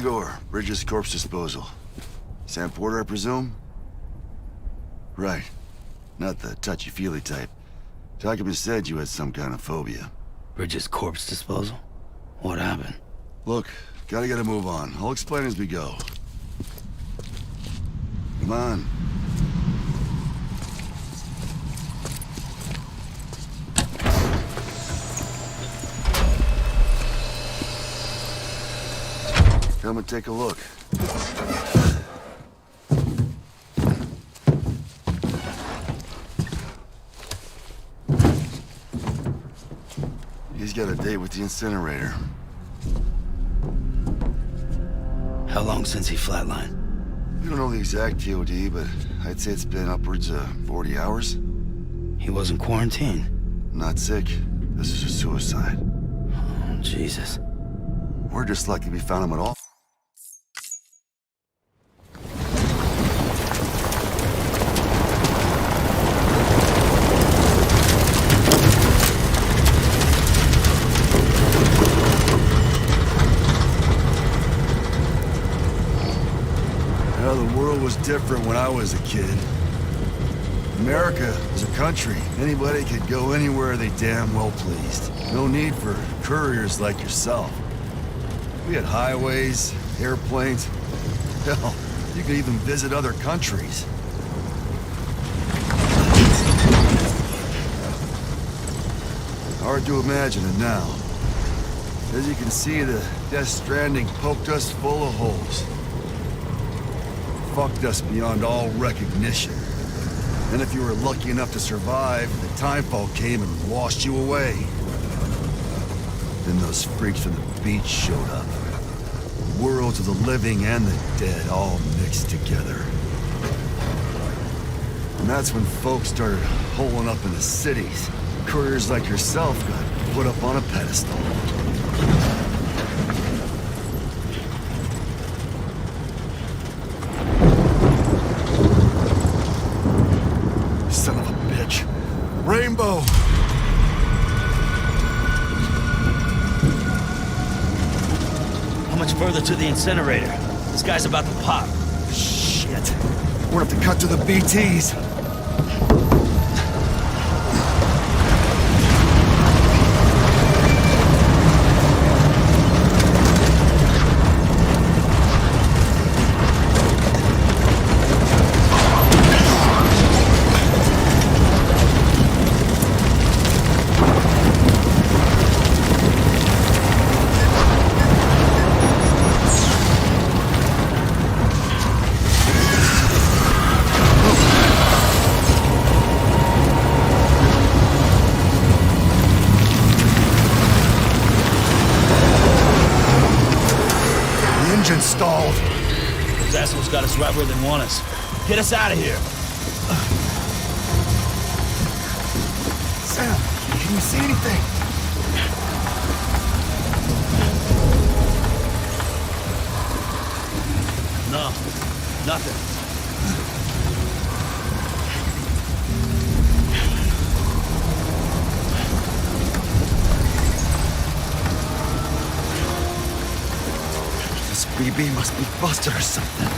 Igor, Bridges Corpse Disposal. Sam Porter, I presume? Right. Not the touchy-feely type. Document said you had some kind of phobia. Bridges Corpse Disposal? What happened? Look, gotta get a move on. I'll explain as we go. Come on. Come and take a look. He's got a date with the incinerator. How long since he flatlined? We don't know the exact TOD, but I'd say it's been upwards of 40 hours. He wasn't quarantined. Not sick. This is a suicide. Oh, Jesus. We're just lucky we found him at all. The world was different when I was a kid. America was a country. Anybody could go anywhere they damn well pleased. No need for couriers like yourself. We had highways, airplanes. Hell, you could even visit other countries. Hard to imagine it now. As you can see, the Death Stranding poked us full of holes. Fucked us beyond all recognition. And if you were lucky enough to survive, the timefall came and washed you away. Then those freaks from the beach showed up. Worlds of the living and the dead all mixed together. And that's when folks started holing up in the cities. Couriers like yourself got put up on a pedestal. Son of a bitch. Rainbow! How much further to the incinerator? This guy's about to pop. Shit. We're gonna have to cut to the BTs. Stalled. Those assholes got us right where they want us. Get us out of here. Sam, can you see anything? No, nothing. BB must be busted or something.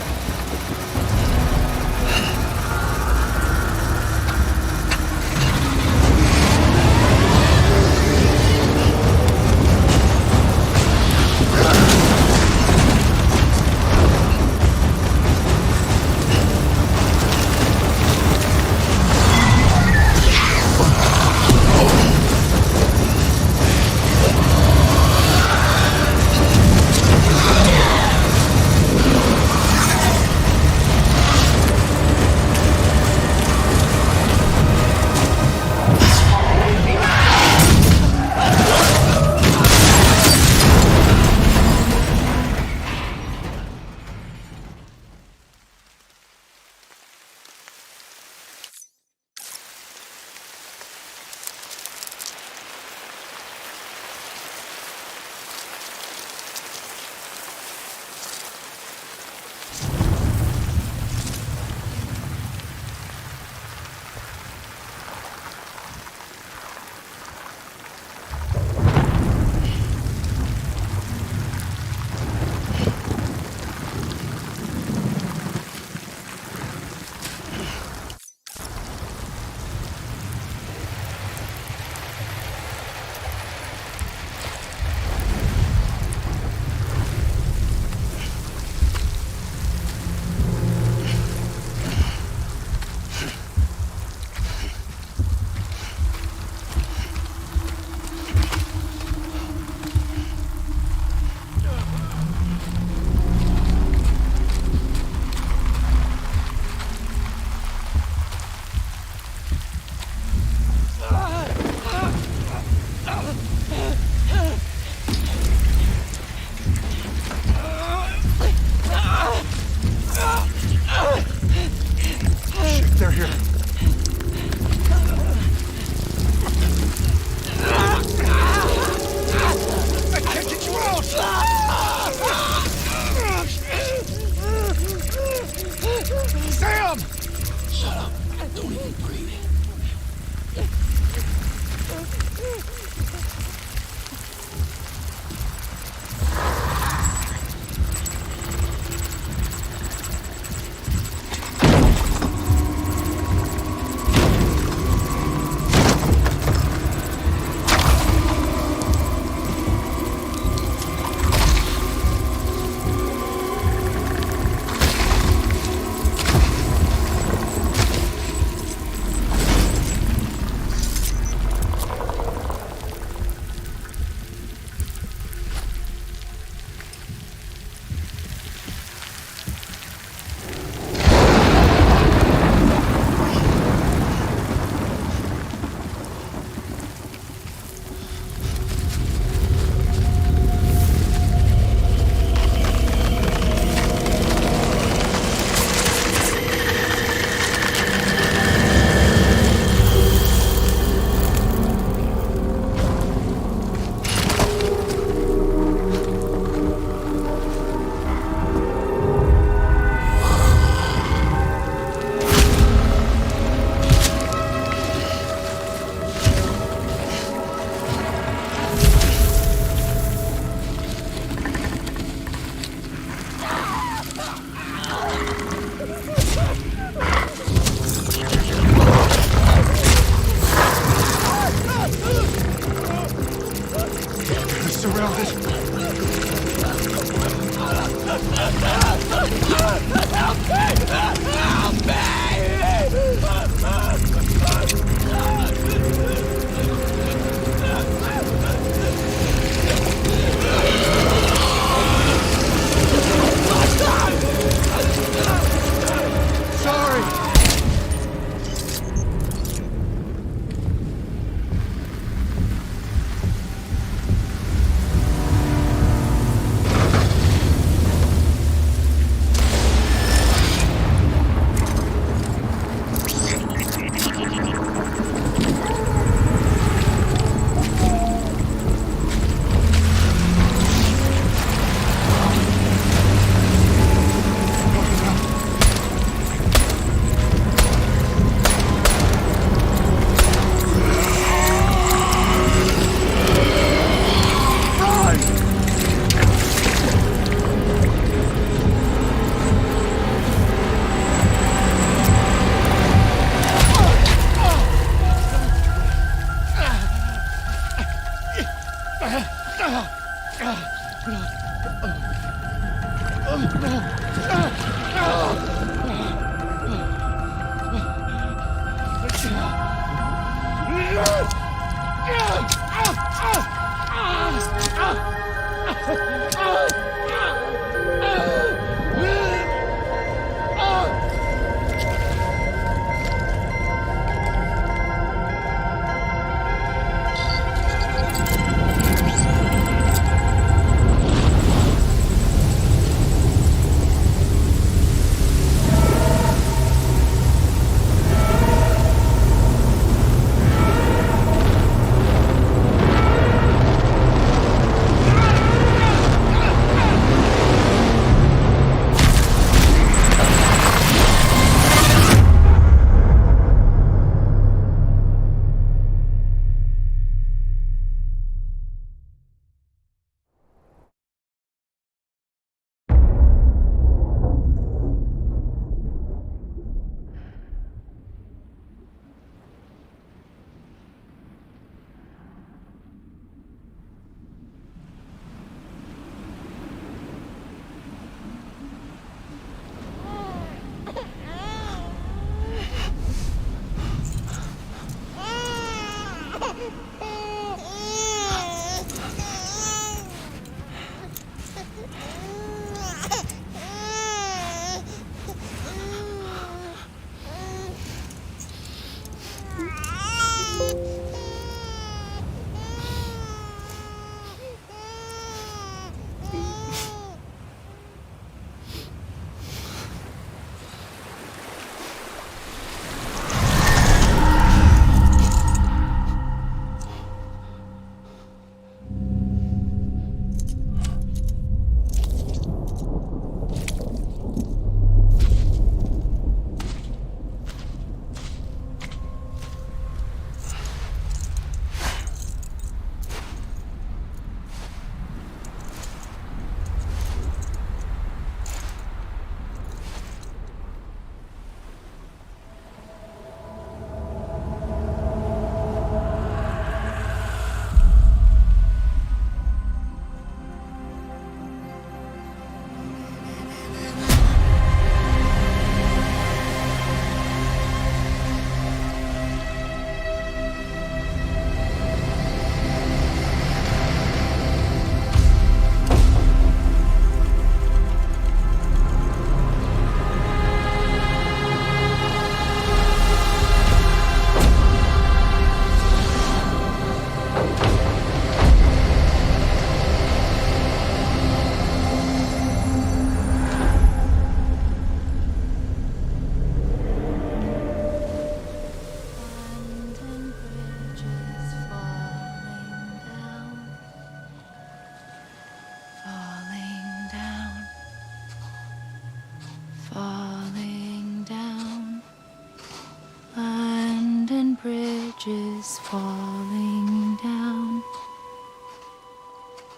bridges falling down,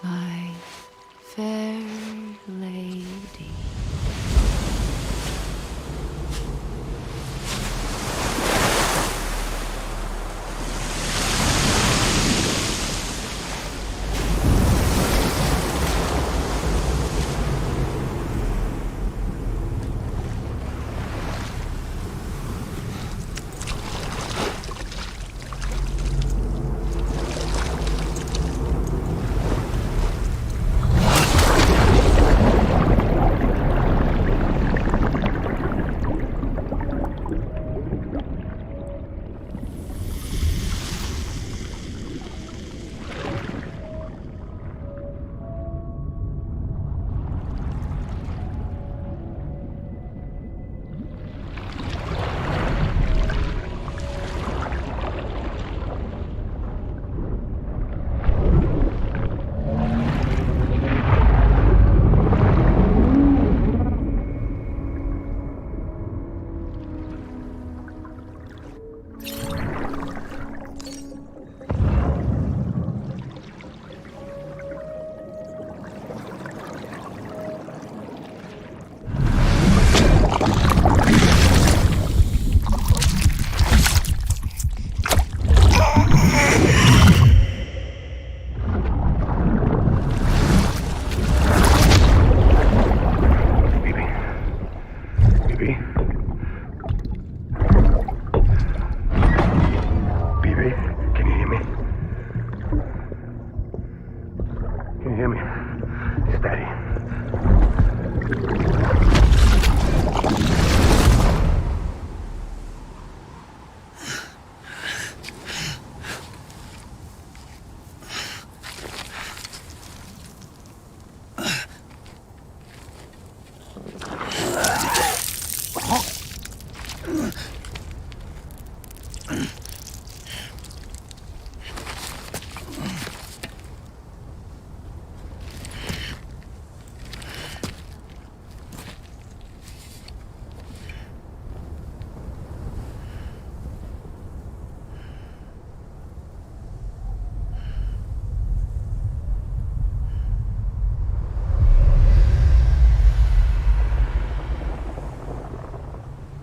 my fair lady.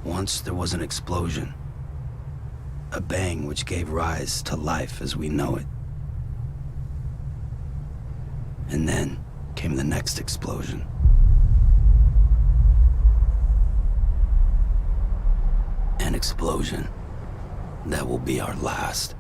Once there was an explosion. A bang which gave rise to life as we know it. And then came the next explosion. An explosion that will be our last.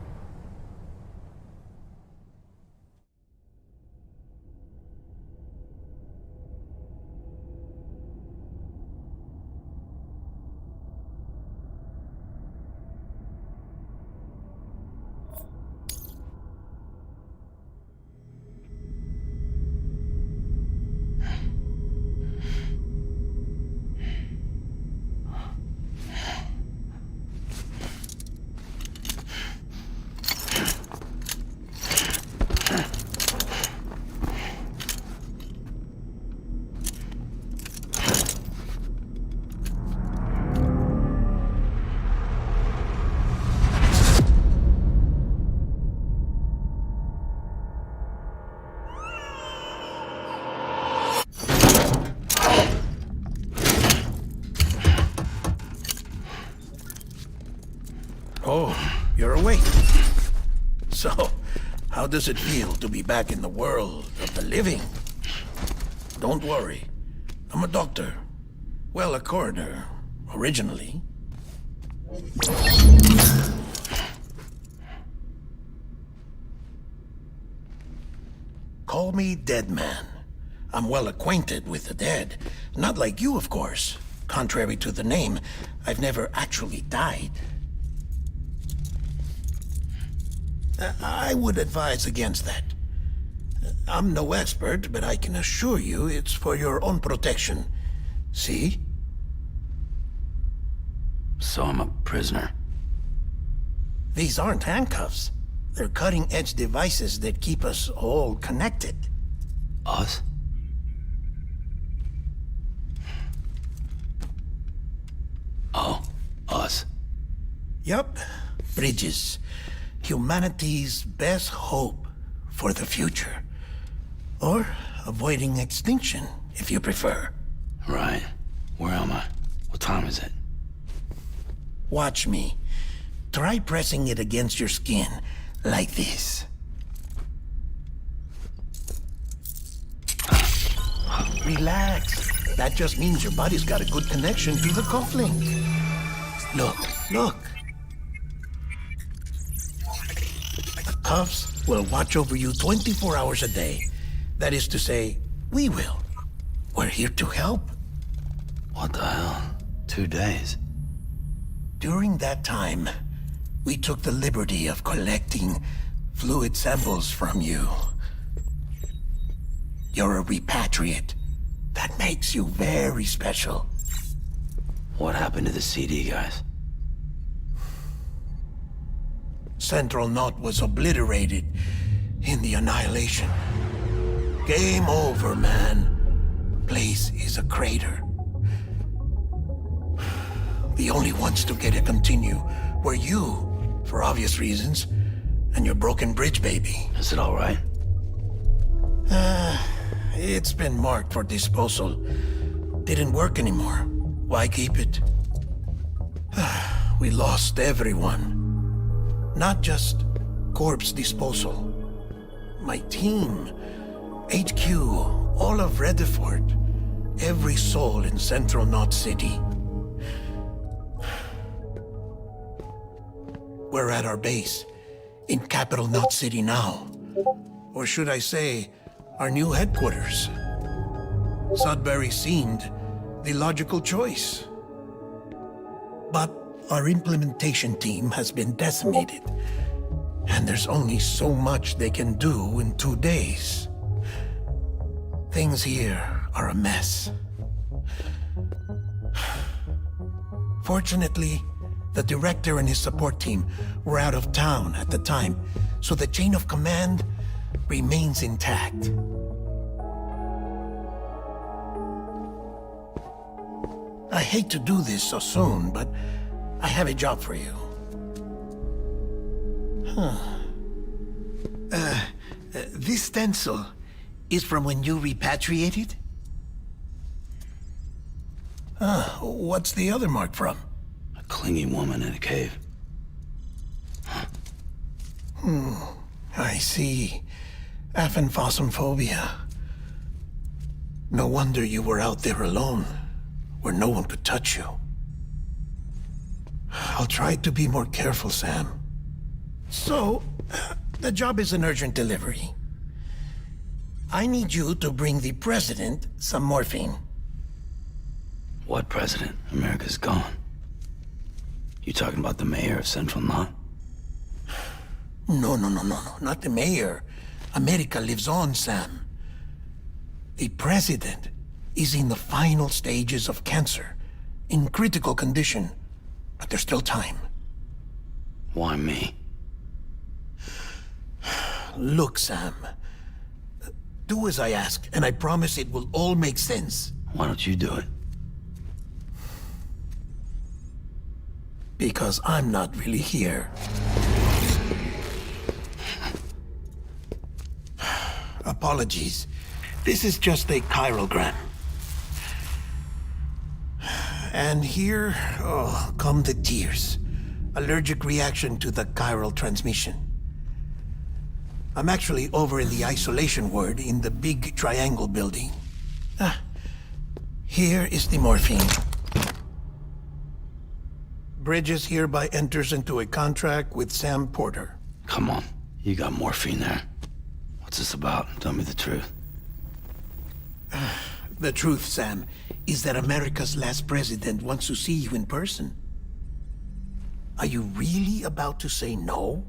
Oh, you're awake. So, how does it feel to be back in the world of the living? Don't worry. I'm a doctor. Well, a coroner, originally. Call me Dead Man. I'm well acquainted with the dead. Not like you, of course. Contrary to the name, I've never actually died. I would advise against that. I'm no expert, but I can assure you it's for your own protection. See? So I'm a prisoner. These aren't handcuffs. They're cutting-edge devices that keep us all connected. Us? Oh, us. Yup. Bridges. humanity's best hope for the future. Or avoiding extinction, if you prefer. Right. Where am I? What time is it? Watch me. Try pressing it against your skin, like this. Relax. That just means your body's got a good connection to the cufflink. Look, look. The cuffs will watch over you 24 hours a day. That is to say, we will. We're here to help. What the hell? 2 days? During that time, we took the liberty of collecting fluid samples from you. You're a repatriate. That makes you very special. What happened to the CD guys? Central Knot was obliterated in the annihilation. Game over, man. Place is a crater. The only ones to get to continue were you, for obvious reasons, and your broken bridge baby. Is it all right? It's been marked for disposal. Didn't work anymore. Why keep it? We lost everyone. Not just corpse disposal. My team, HQ, all of Redford, every soul in Central Knot City. We're at our base, in Capital Knot City now. Or should I say, our new headquarters. Sudbury seemed the logical choice. But our implementation team has been decimated, and there's only so much they can do in 2 days. Things here are a mess. Fortunately, the director and his support team were out of town at the time, so the chain of command remains intact. I hate to do this so soon, but I have a job for you. This stencil is from when you repatriated? What's the other mark from? A clingy woman in a cave. I see. Aphenphosmphobia. No wonder you were out there alone, where no one could touch you. I'll try to be more careful, Sam. So, the job is an urgent delivery. I need you to bring the president some morphine. What president? America's gone. You talking about the mayor of Central Knot? No, not the mayor. America lives on, Sam. The president is in the final stages of cancer, in critical condition, but there's still time. Why me? Look, Sam. Do as I ask, and I promise it will all make sense. Why don't you do it? Because I'm not really here. Apologies. This is just a chiralgram. And here, come the tears. Allergic reaction to the chiral transmission. I'm actually over in the isolation ward in the big triangle building. Here is the morphine. Bridges hereby enters into a contract with Sam Porter. Come on. You got morphine there. What's this about? Tell me the truth. The truth, Sam, is that America's last president wants to see you in person. Are you really about to say no?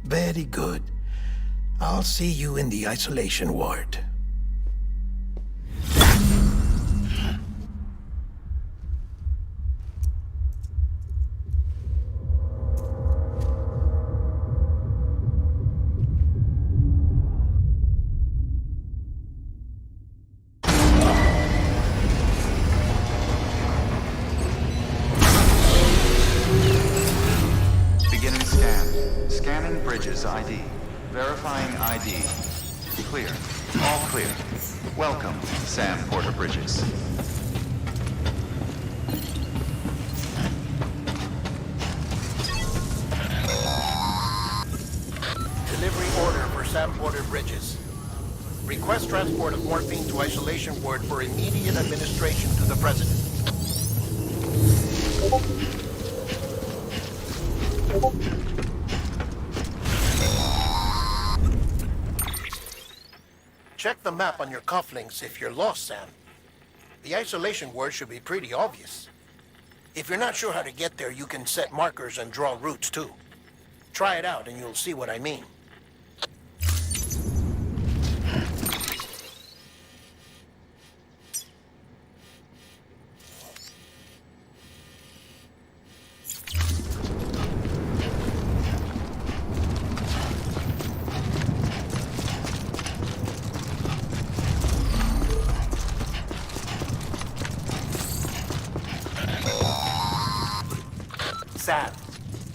Very good. I'll see you in the isolation ward. clear. All clear. Welcome, Sam Porter Bridges. Delivery order for Sam Porter Bridges. Request transport of morphine to isolation ward for immediate administration to the President. Check the map on your cufflinks if you're lost, Sam. The isolation word should be pretty obvious. If you're not sure how to get there, you can set markers and draw routes too. Try it out and you'll see what I mean. Sam,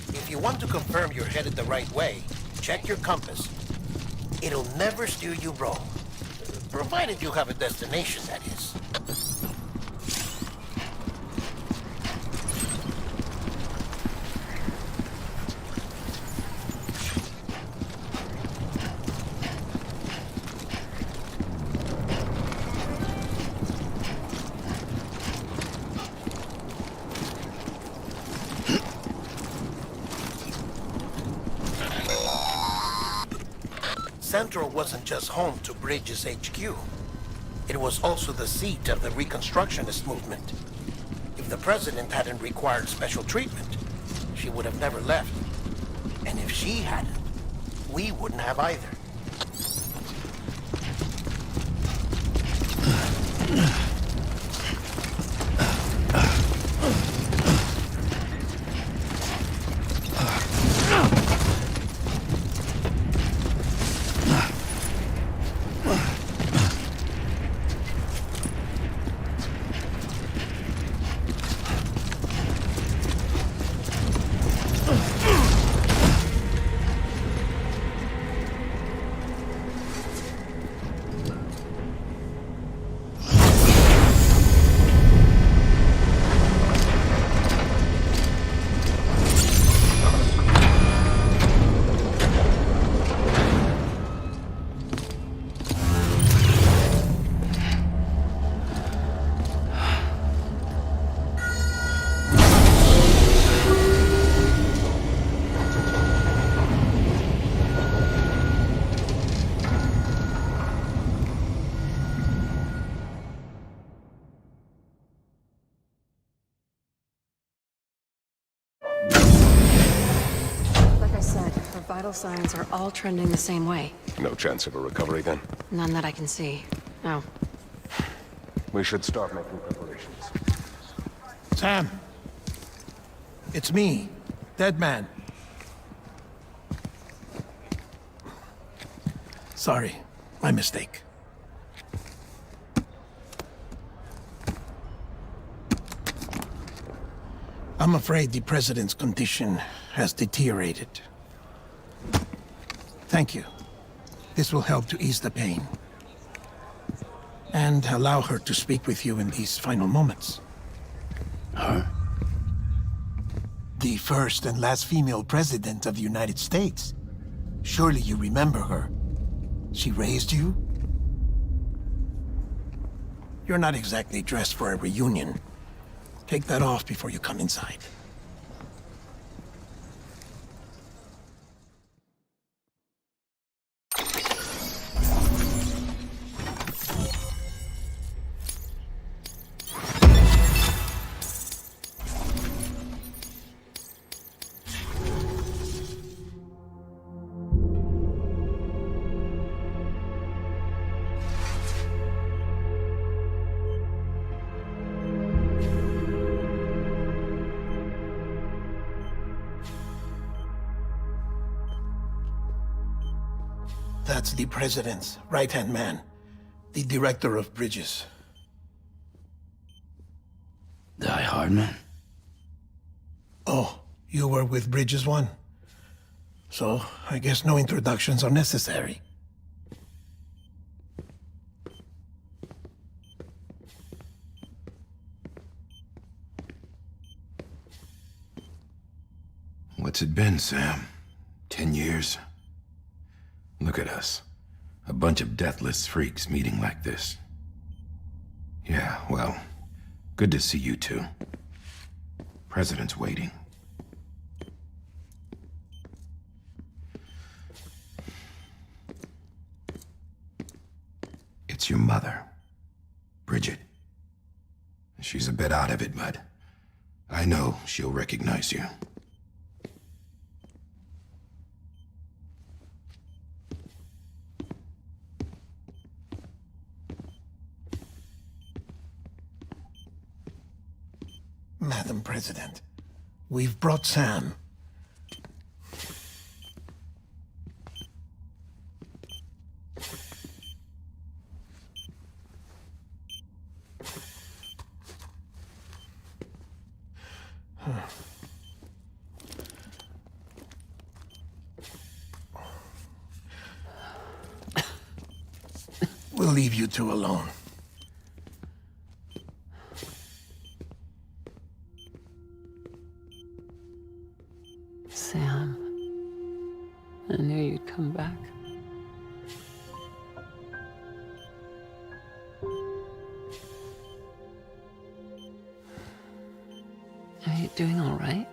if you want to confirm you're headed the right way, check your compass. It'll never steer you wrong. Provided you have a destination, that is. Central wasn't just home to Bridges HQ. It was also the seat of the Reconstructionist movement. If the President hadn't required special treatment, she would have never left. And if she hadn't, we wouldn't have either. Vital signs are all trending the same way. No chance of a recovery then? None that I can see. No. We should start making preparations. Sam! It's me, Dead Man. Sorry, my mistake. I'm afraid the President's condition has deteriorated. Thank you. This will help to ease the pain. And allow her to speak with you in these final moments. Her? The first and last female president of the United States. Surely you remember her. She raised you? You're not exactly dressed for a reunion. Take that off before you come inside. That's the President's right-hand man, the Director of Bridges. Die Hardman? Oh, you were with Bridges 1? So, I guess no introductions are necessary. What's it been, Sam? 10 years? Look at us. A bunch of deathless freaks meeting like this. Yeah, well, good to see you two. President's waiting. It's your mother, Bridget. She's a bit out of it, but I know she'll recognize you. Madam President, we've brought Sam. We'll leave you two alone. Sam, I knew you'd come back. Are you doing all right?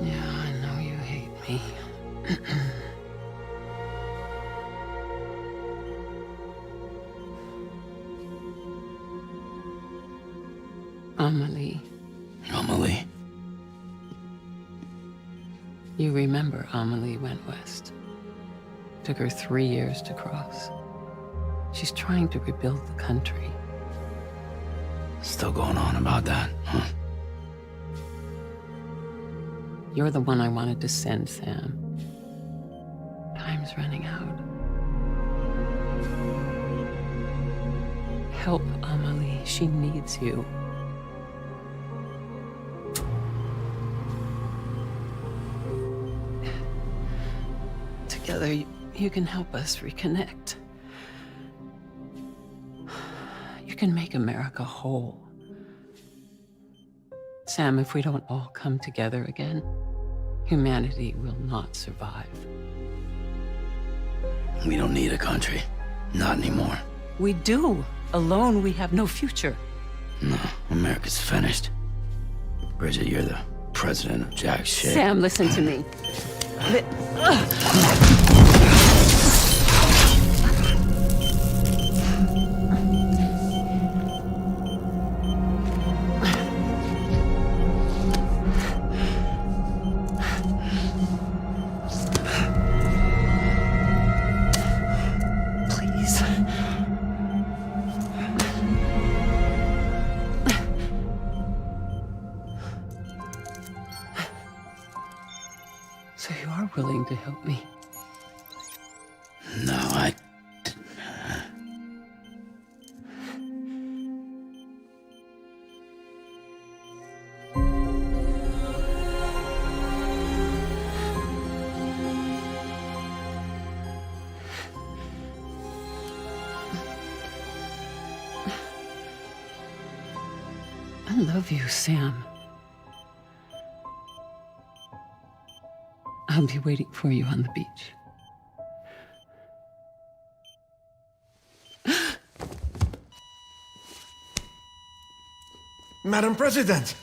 Yeah, I know you hate me. Amelie. Amelie? You remember Amelie went west. Took her 3 years to cross. She's trying to rebuild the country. Still going on about that, huh? You're the one I wanted to send, Sam. Time's running out. Help Amelie. She needs you. Together, you can help us reconnect. You can make America whole. Sam, if we don't all come together again, humanity will not survive. We don't need a country. Not anymore. We do. Alone, we have no future. No, America's finished. Bridget, you're the president of jack shit. Sam, listen to me. Please. So you are willing to help me? No, I... I love you, Sam. I'll be waiting for you on the beach. Madam President!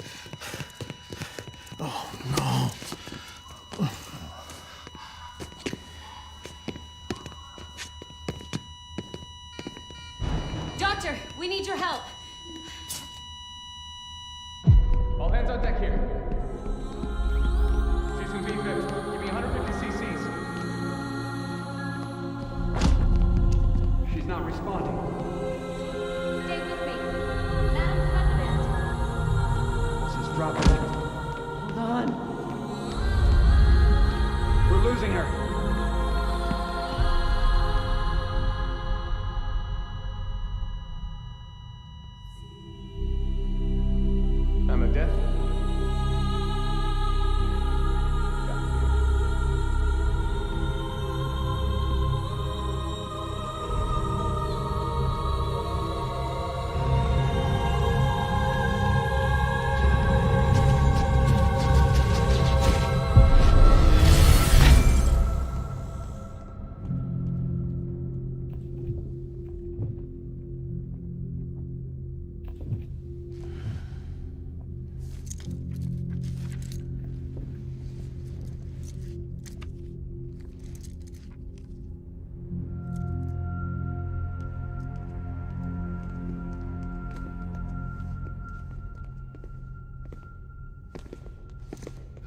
Oh, no. Doctor, we need your help. All hands on deck here. Season B-Viv, give me 150 cc's. She's not responding. Stay with me. Madam President. This is dropping. Hold on. We're losing her. I'm a death.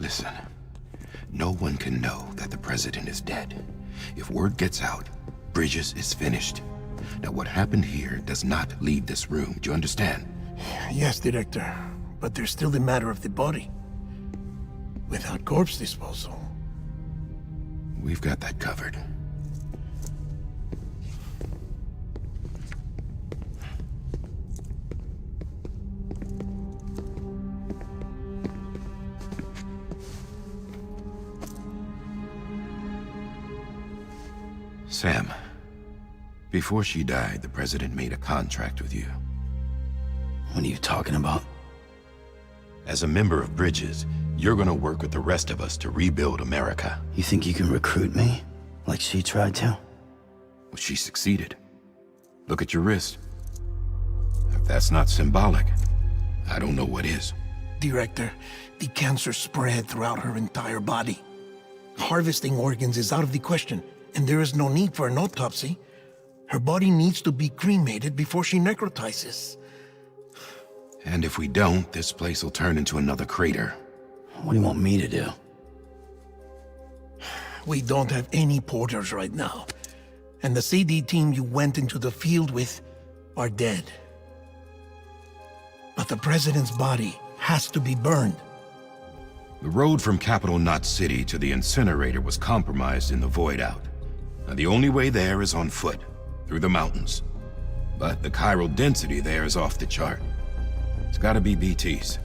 Listen, no one can know that the president is dead. If word gets out, Bridges is finished. Now, what happened here does not leave this room. Do you understand? Yes, Director. But there's still the matter of the body. Without corpse disposal. We've got that covered. Sam, before she died, the president made a contract with you. What are you talking about? As a member of Bridges, you're gonna work with the rest of us to rebuild America. You think you can recruit me? Like she tried to? Well, she succeeded. Look at your wrist. If that's not symbolic, I don't know what is. Director, the cancer spread throughout her entire body. Harvesting organs is out of the question, and there is no need for an autopsy. Her body needs to be cremated before she necrotizes. And if we don't, this place will turn into another crater. What do you want me to do? We don't have any porters right now. And the CD team you went into the field with are dead. But the president's body has to be burned. The road from Capital Knot City to the incinerator was compromised in the void out. Now, the only way there is on foot, through the mountains. But the chiral density there is off the chart. It's gotta be BT's.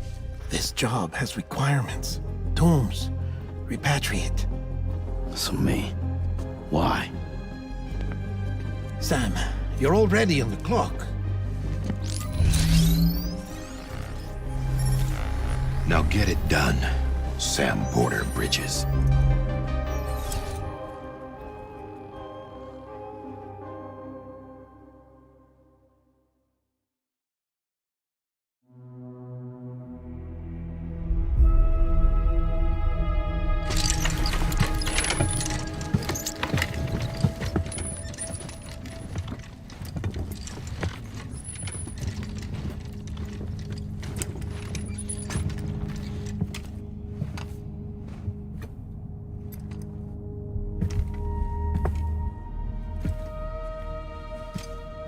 This job has requirements. Tombs. Repatriate. So me. Why? Sam, you're already on the clock. Now get it done, Sam Porter Bridges.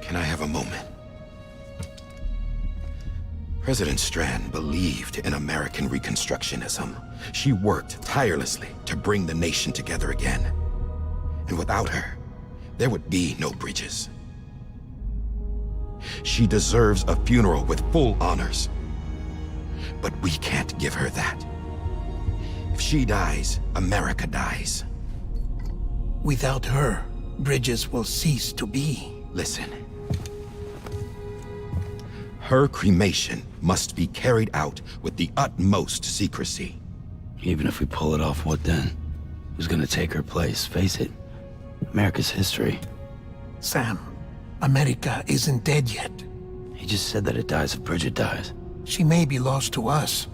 Can I have a moment? President Strand believed in American Reconstructionism. She worked tirelessly to bring the nation together again. And without her, there would be no Bridges. She deserves a funeral with full honors. But we can't give her that. If she dies, America dies. Without her, Bridges will cease to be. Listen. Her cremation must be carried out with the utmost secrecy. Even if we pull it off, what then? Who's gonna take her place? Face it, America's history. Sam, America isn't dead yet. He just said that it dies if Bridget dies. She may be lost to us,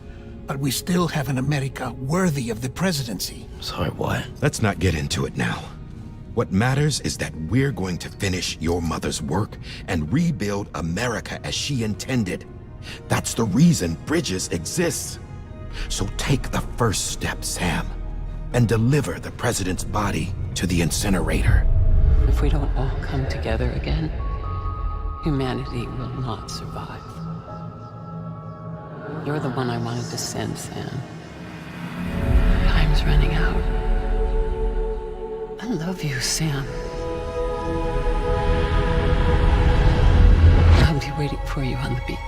but we still have an America worthy of the presidency. Sorry, what? Let's not get into it now. What matters is that we're going to finish your mother's work and rebuild America as she intended. That's the reason Bridges exists. So take the first step, Sam, and deliver the president's body to the incinerator. If we don't all come together again, humanity will not survive. You're the one I wanted to send, Sam. Time's running out. I love you, Sam. I'll be waiting for you on the beach.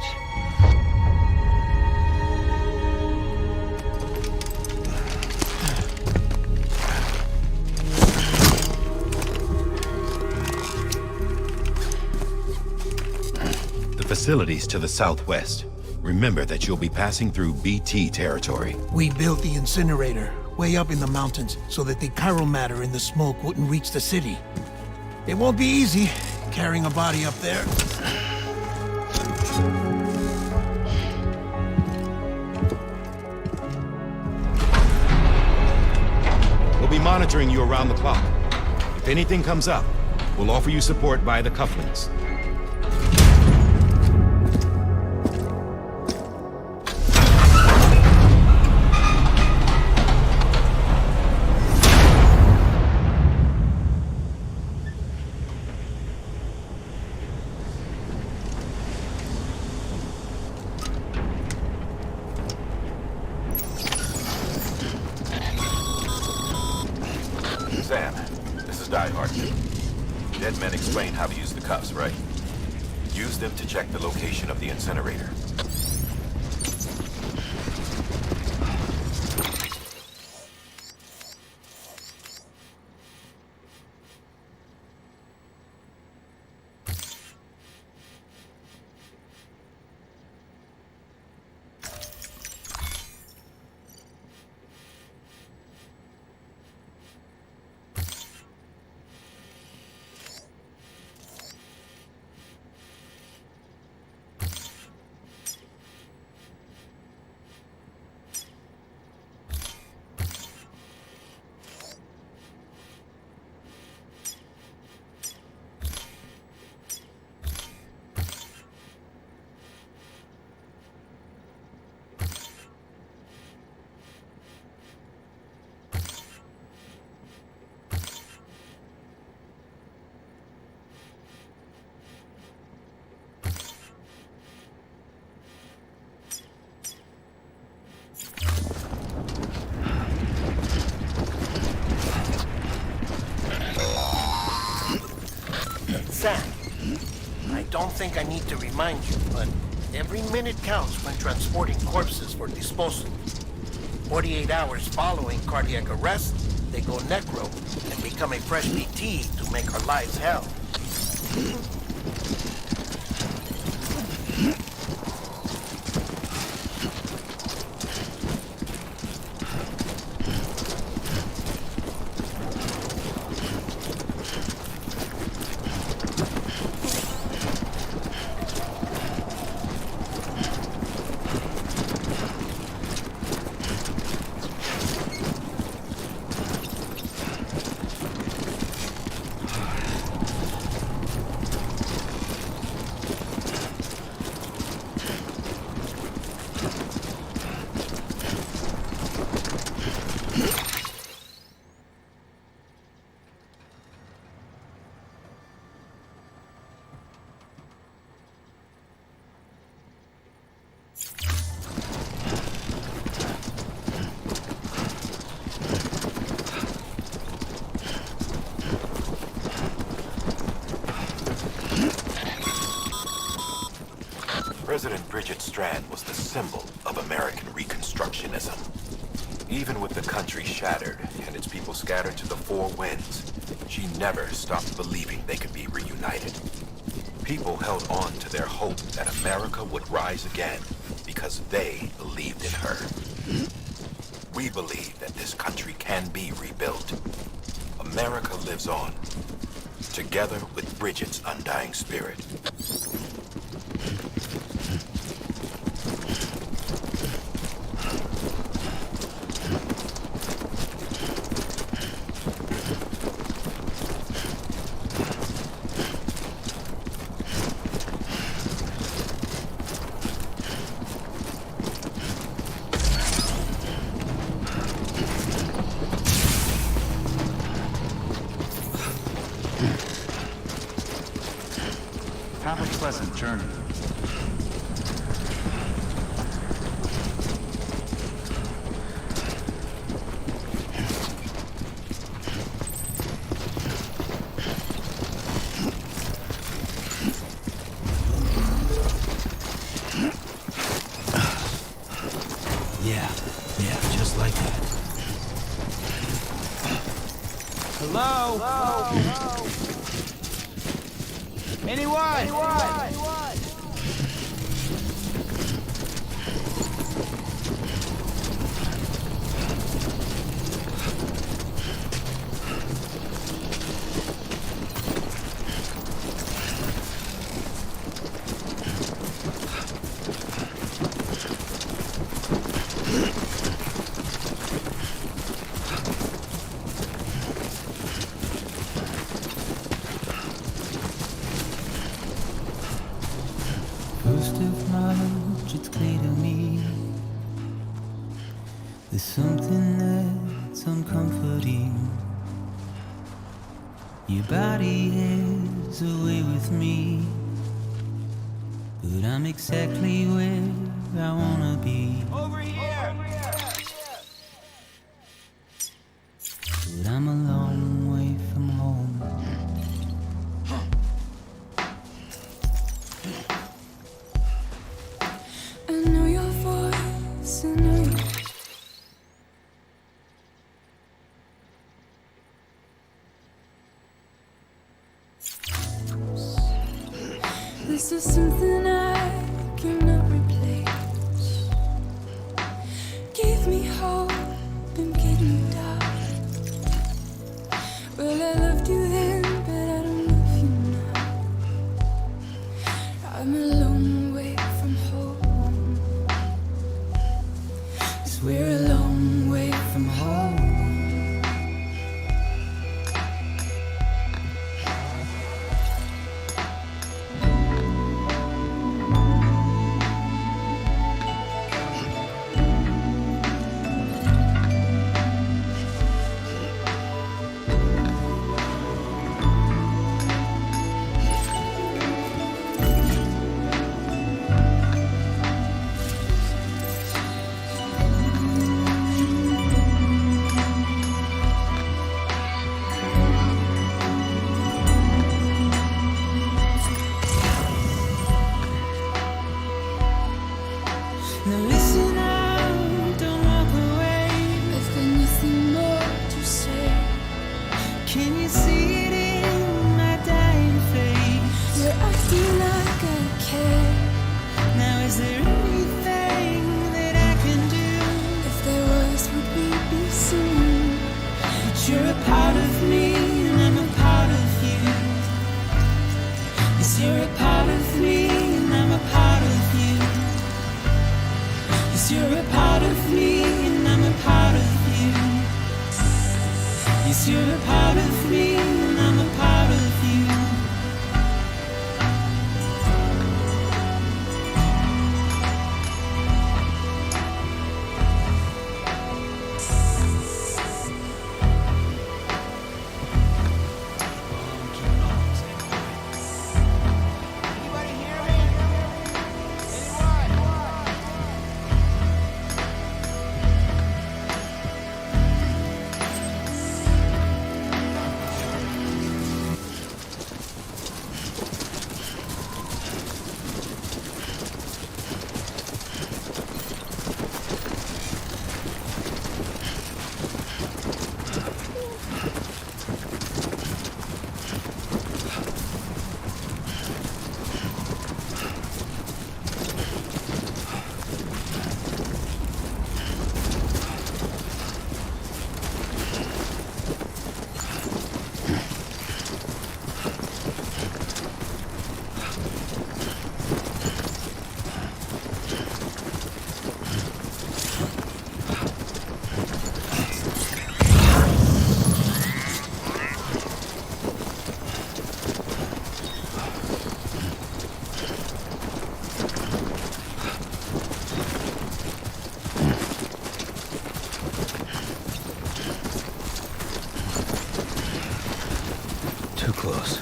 The facilities to the southwest. Remember that you'll be passing through BT territory. We built the incinerator way up in the mountains so that the chiral matter in the smoke wouldn't reach the city. It won't be easy carrying a body up there. We'll be monitoring you around the clock. If anything comes up, we'll offer you support via the cufflinks. Dead men explained how to use the cuffs, right? Use them to check the location of the incinerator. Sam, I don't think I need to remind you, but every minute counts when transporting corpses for disposal. 48 hours following cardiac arrest, they go necro and become a fresh BT to make our lives hell. President Bridget Strand was the symbol of American Reconstructionism. Even with the country shattered and its people scattered to the four winds, she never stopped believing they could be reunited. People held on to their hope that America would rise again because they believed in her. We believe that this country can be rebuilt. America lives on, together with Bridget's undying spirit. Have a pleasant journey. Yeah, just like that. Hello? Hello? Anyone? First of March, it's clear to me there's something that's uncomforting. Your body is away with me, but I'm exactly where I wanna be. Over here! But I'm a long way from home. we're a long way from home. Now listen out, don't walk away. I've got nothing more to say. Can you see it in my dying face? You're acting like I care. Now is there anything that I can do? If there was, would we be soon? But you're a part of me and I'm a part of you. Yes, you're a part of me and I'm a part of you. Yes, you're a part of me and I'm a part of you. Yes, you're a part of me and I'm a part of you. Too close.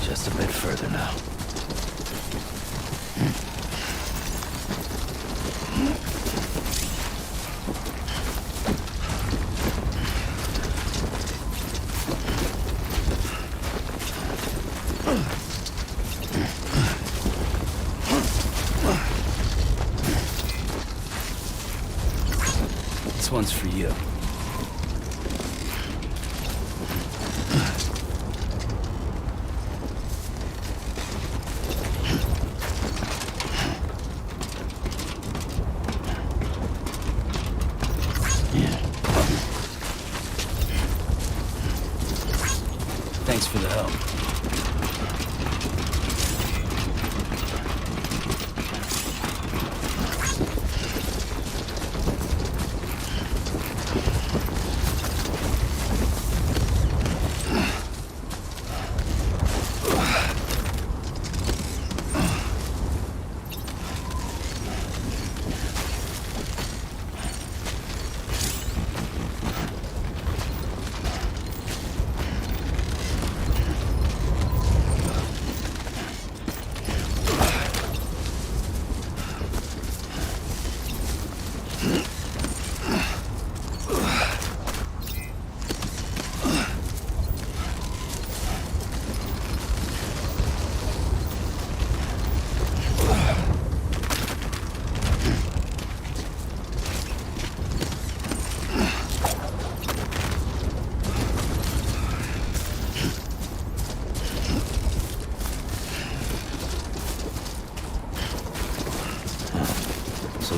Just a bit further now. This one's for you. Thanks for the help.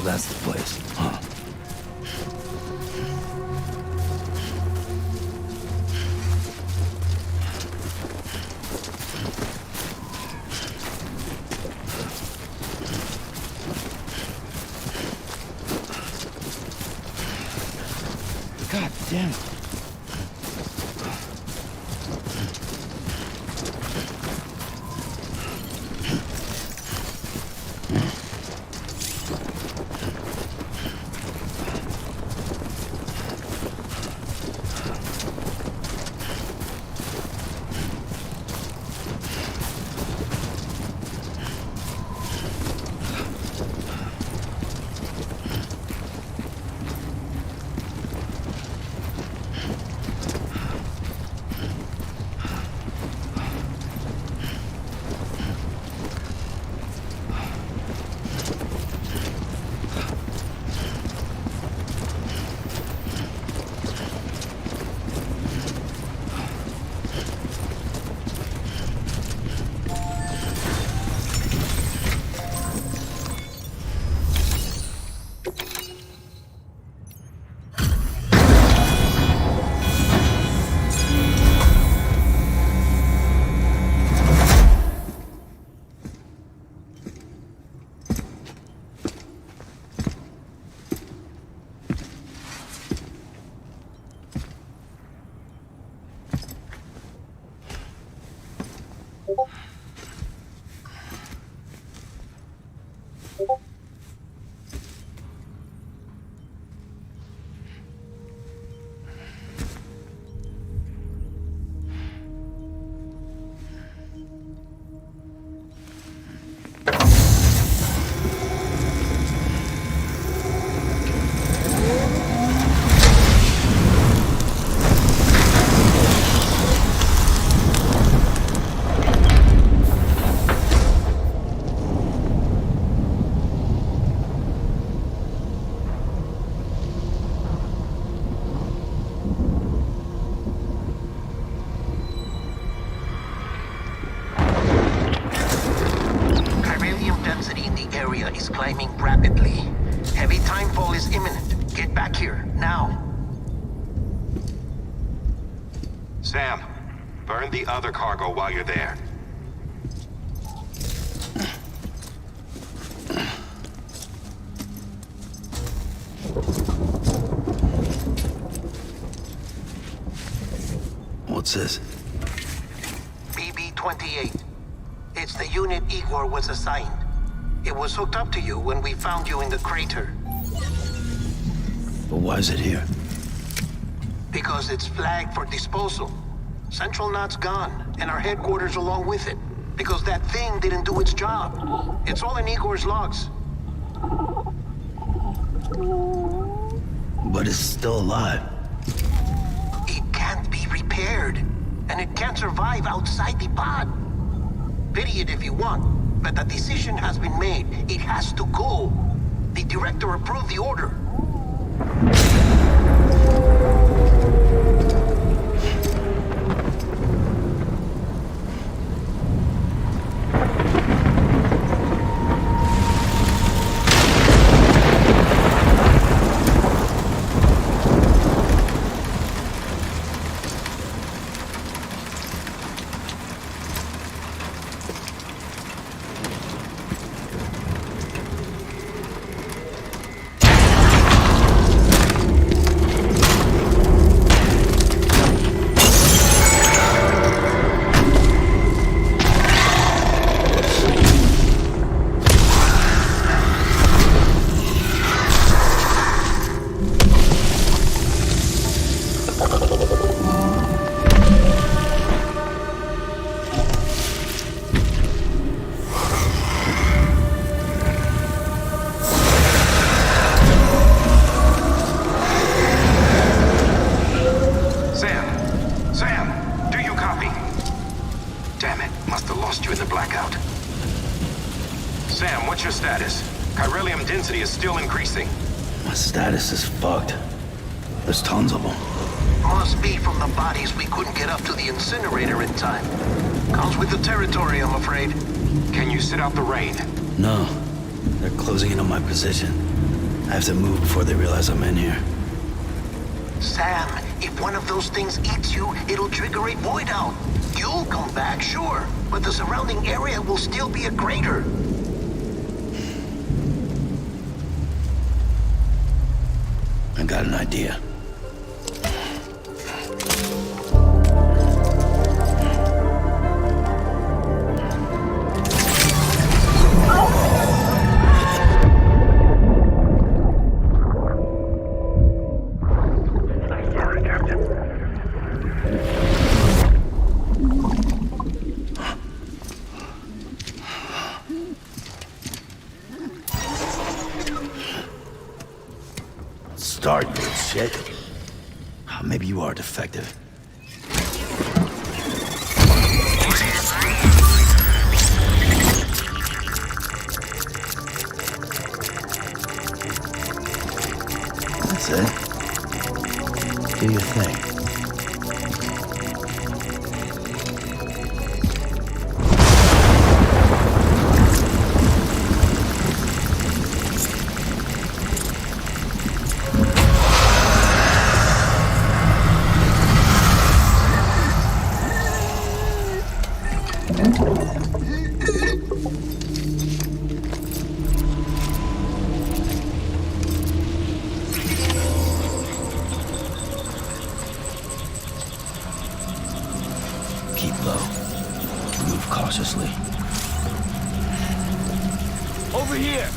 that's the place, huh? God damn it. Is climbing rapidly. Heavy timefall is imminent. Get back here, now. Sam, burn the other cargo while you're there. What's this? BB-28. It's the unit Igor was assigned. It was hooked up to you when we found you in the crater. But why is it here? Because it's flagged for disposal. Central Knot's gone, and our headquarters along with it. Because that thing didn't do its job. It's all in Igor's logs. But it's still alive. It can't be repaired. And it can't survive outside the pod. Pity it if you want. But the decision has been made. It has to go. The director approved the order. Sam, what's your status? Chiralium density is still increasing. My status is fucked. There's tons of them. Must be from the bodies we couldn't get up to the incinerator in time. Comes with the territory, I'm afraid. Can you sit out the rain? No. They're closing in on my position. I have to move before they realize I'm in here. Sam, if one of those things eats you, it'll trigger a void out. You'll come back, sure, but the surrounding area will still be a crater. I got an idea. Start, you shit. Maybe you are defective. That's it. Do your thing. Keep low. Move cautiously. Over here!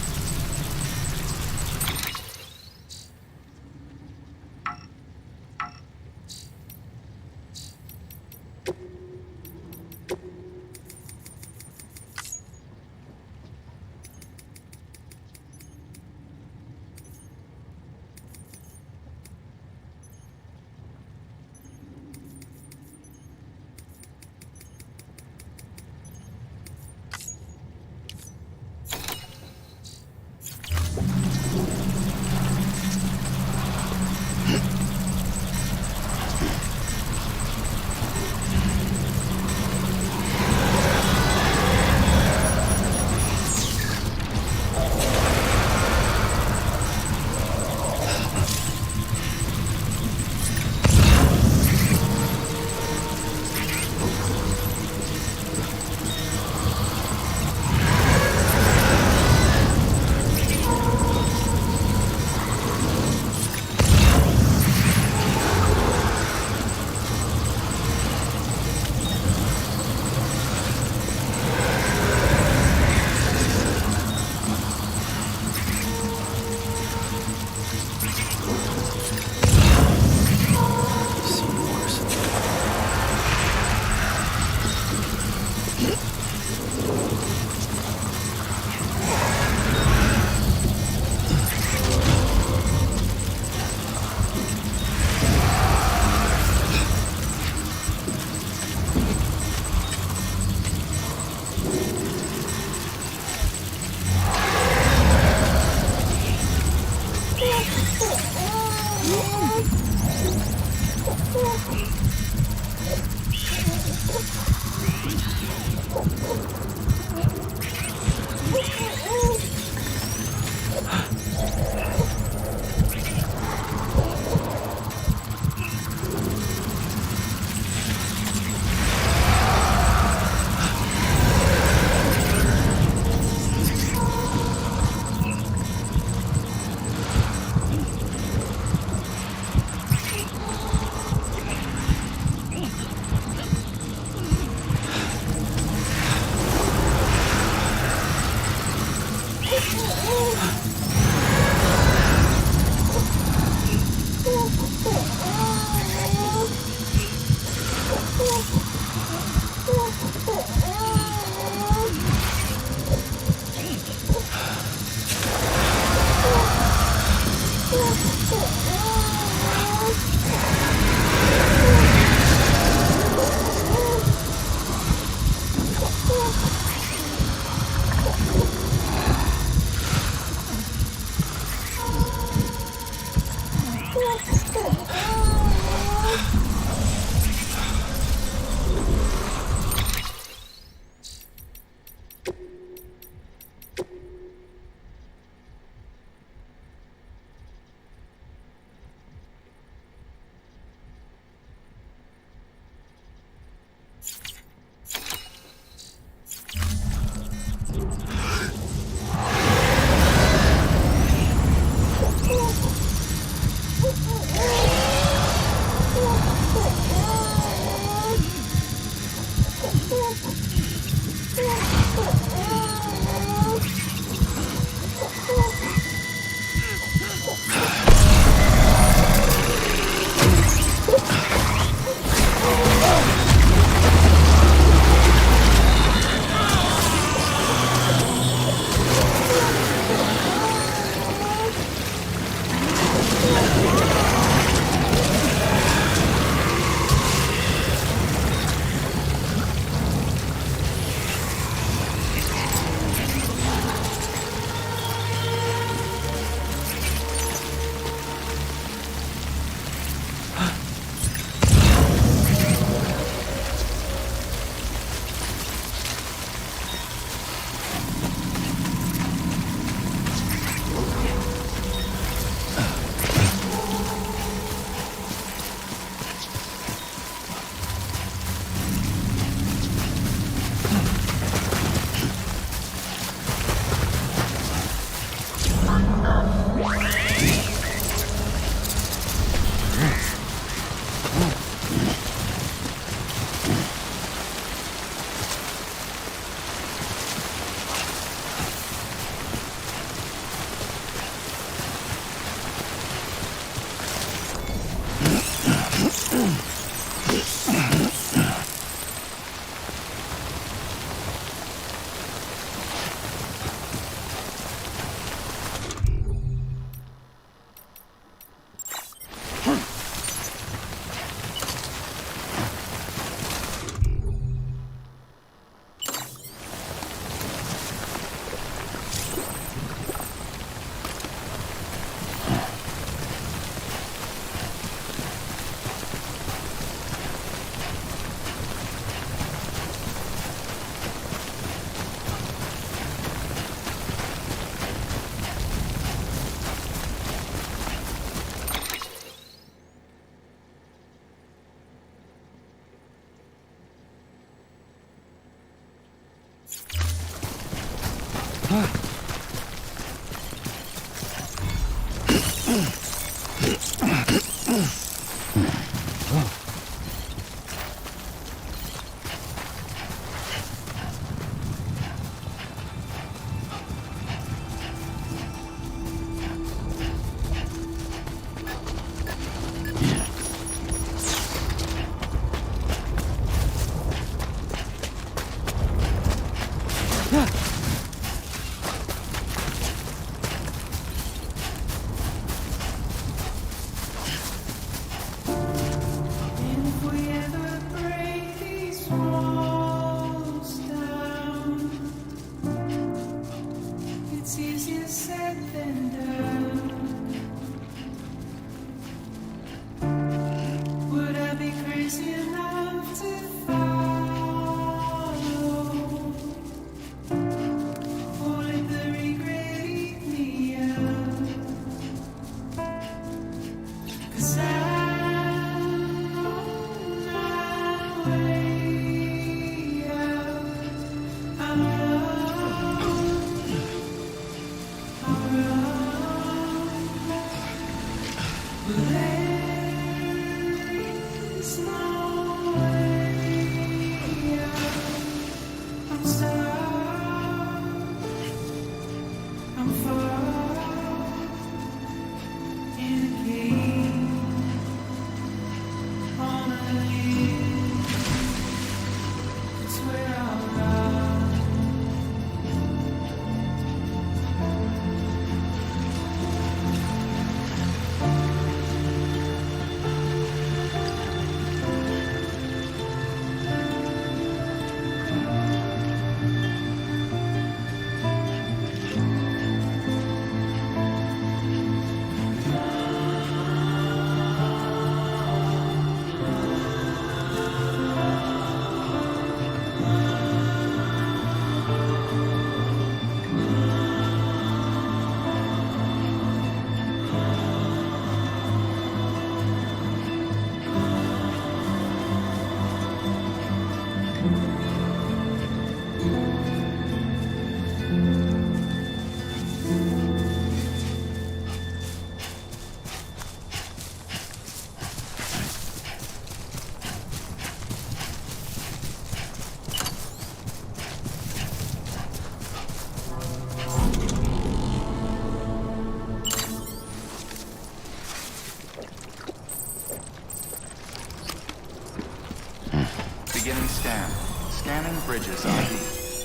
Scanning Bridges ID.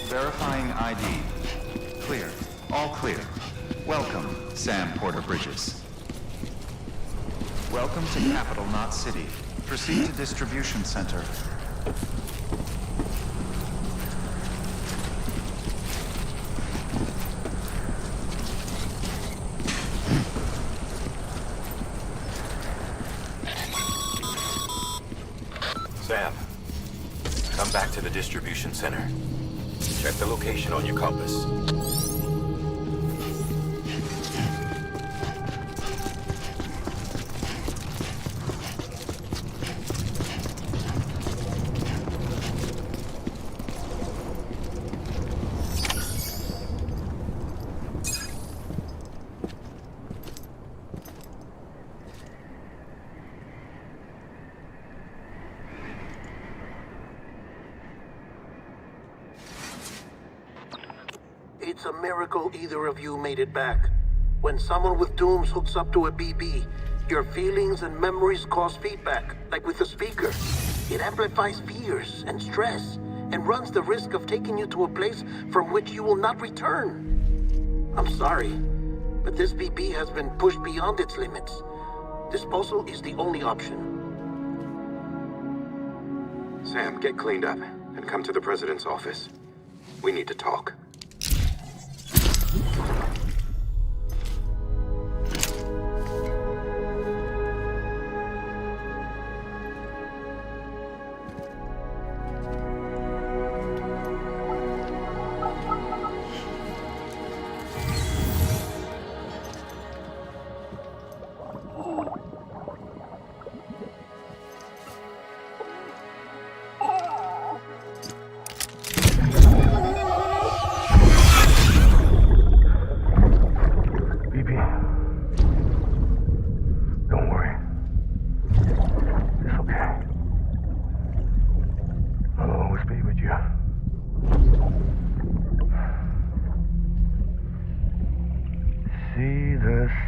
Verifying ID. Clear. All clear. Welcome, Sam Porter Bridges. Welcome to Capital Knot City. Proceed to Distribution Center. Sam, come back to the distribution center. Check the location on your compass. It's a miracle either of you made it back. When someone with dooms hooks up to a BB, your feelings and memories cause feedback, like with a speaker. It amplifies fears and stress, and runs the risk of taking you to a place from which you will not return. I'm sorry, but this BB has been pushed beyond its limits. Disposal is the only option. Sam, get cleaned up and come to the President's office. We need to talk.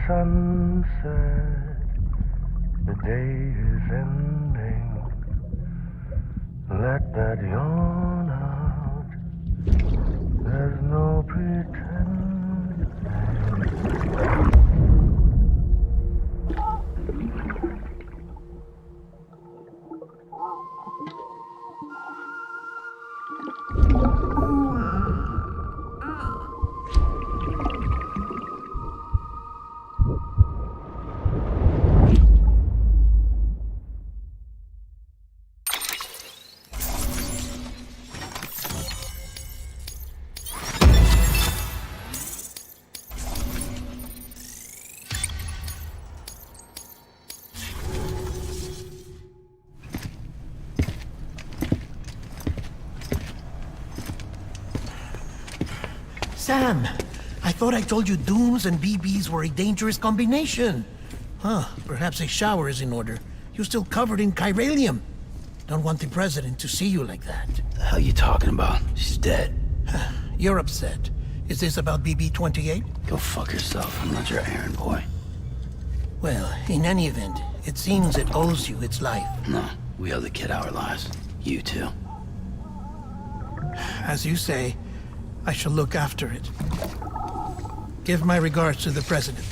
Sunset, the day is ending. Let that yawn out. There's no pretending. Sam, I thought I told you dooms and BBs were a dangerous combination. Huh, perhaps a shower is in order. You're still covered in chiralium. Don't want the President to see you like that. The hell you talking about? She's dead. You're upset. Is this about BB-28? Go fuck yourself. I'm not your errand boy. Well, in any event, it seems it owes you its life. No, we owe the kid our lives. You too. As you say, I shall look after it. Give my regards to the President.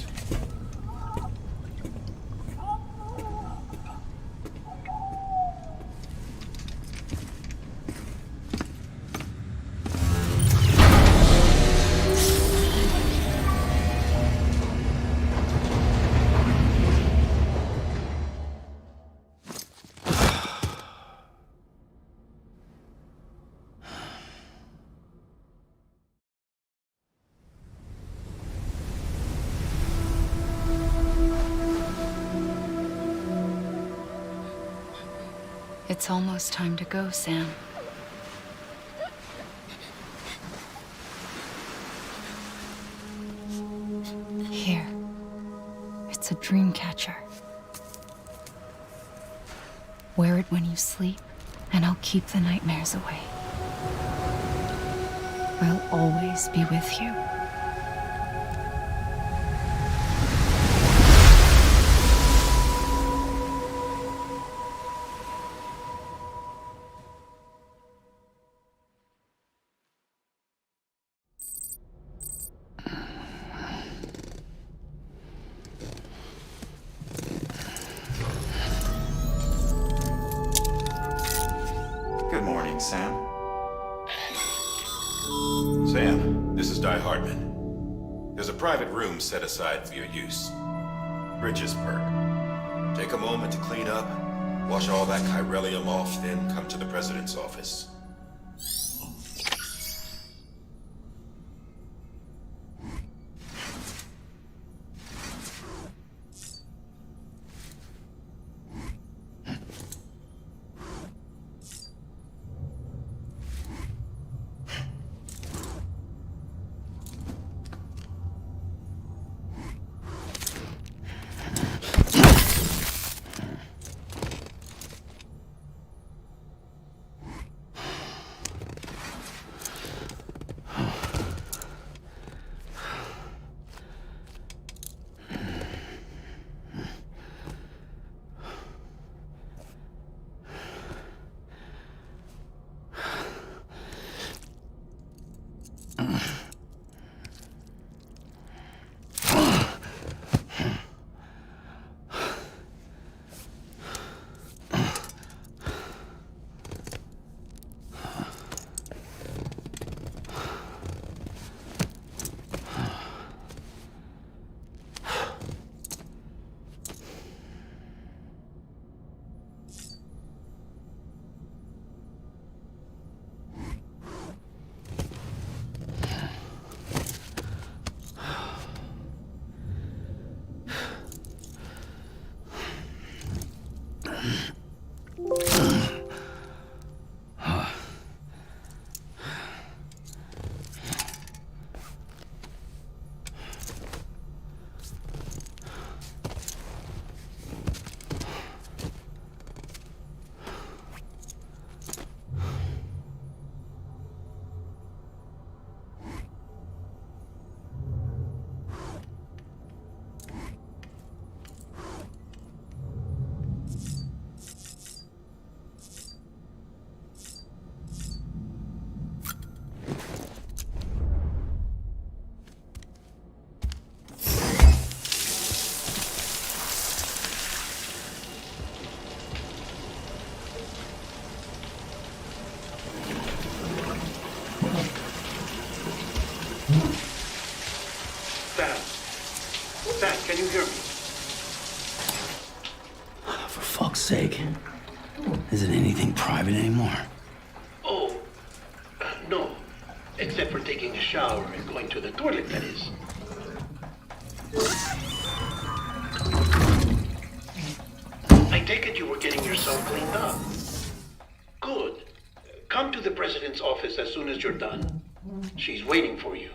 It's almost time to go, Sam. Here. It's a dream catcher. Wear it when you sleep, and I'll keep the nightmares away. I'll always be with you. morning, Sam. Sam, this is Di Hardman. There's a private room set aside for your use. Bridges Perk. Take a moment to clean up, wash all that chiralium off, then come to the President's office. Sam, can you hear me? For fuck's sake. Isn't anything private anymore? Oh, no. Except for taking a shower and going to the toilet, that is. I take it you were getting yourself cleaned up. Good. Come to the president's office as soon as you're done. She's waiting for you.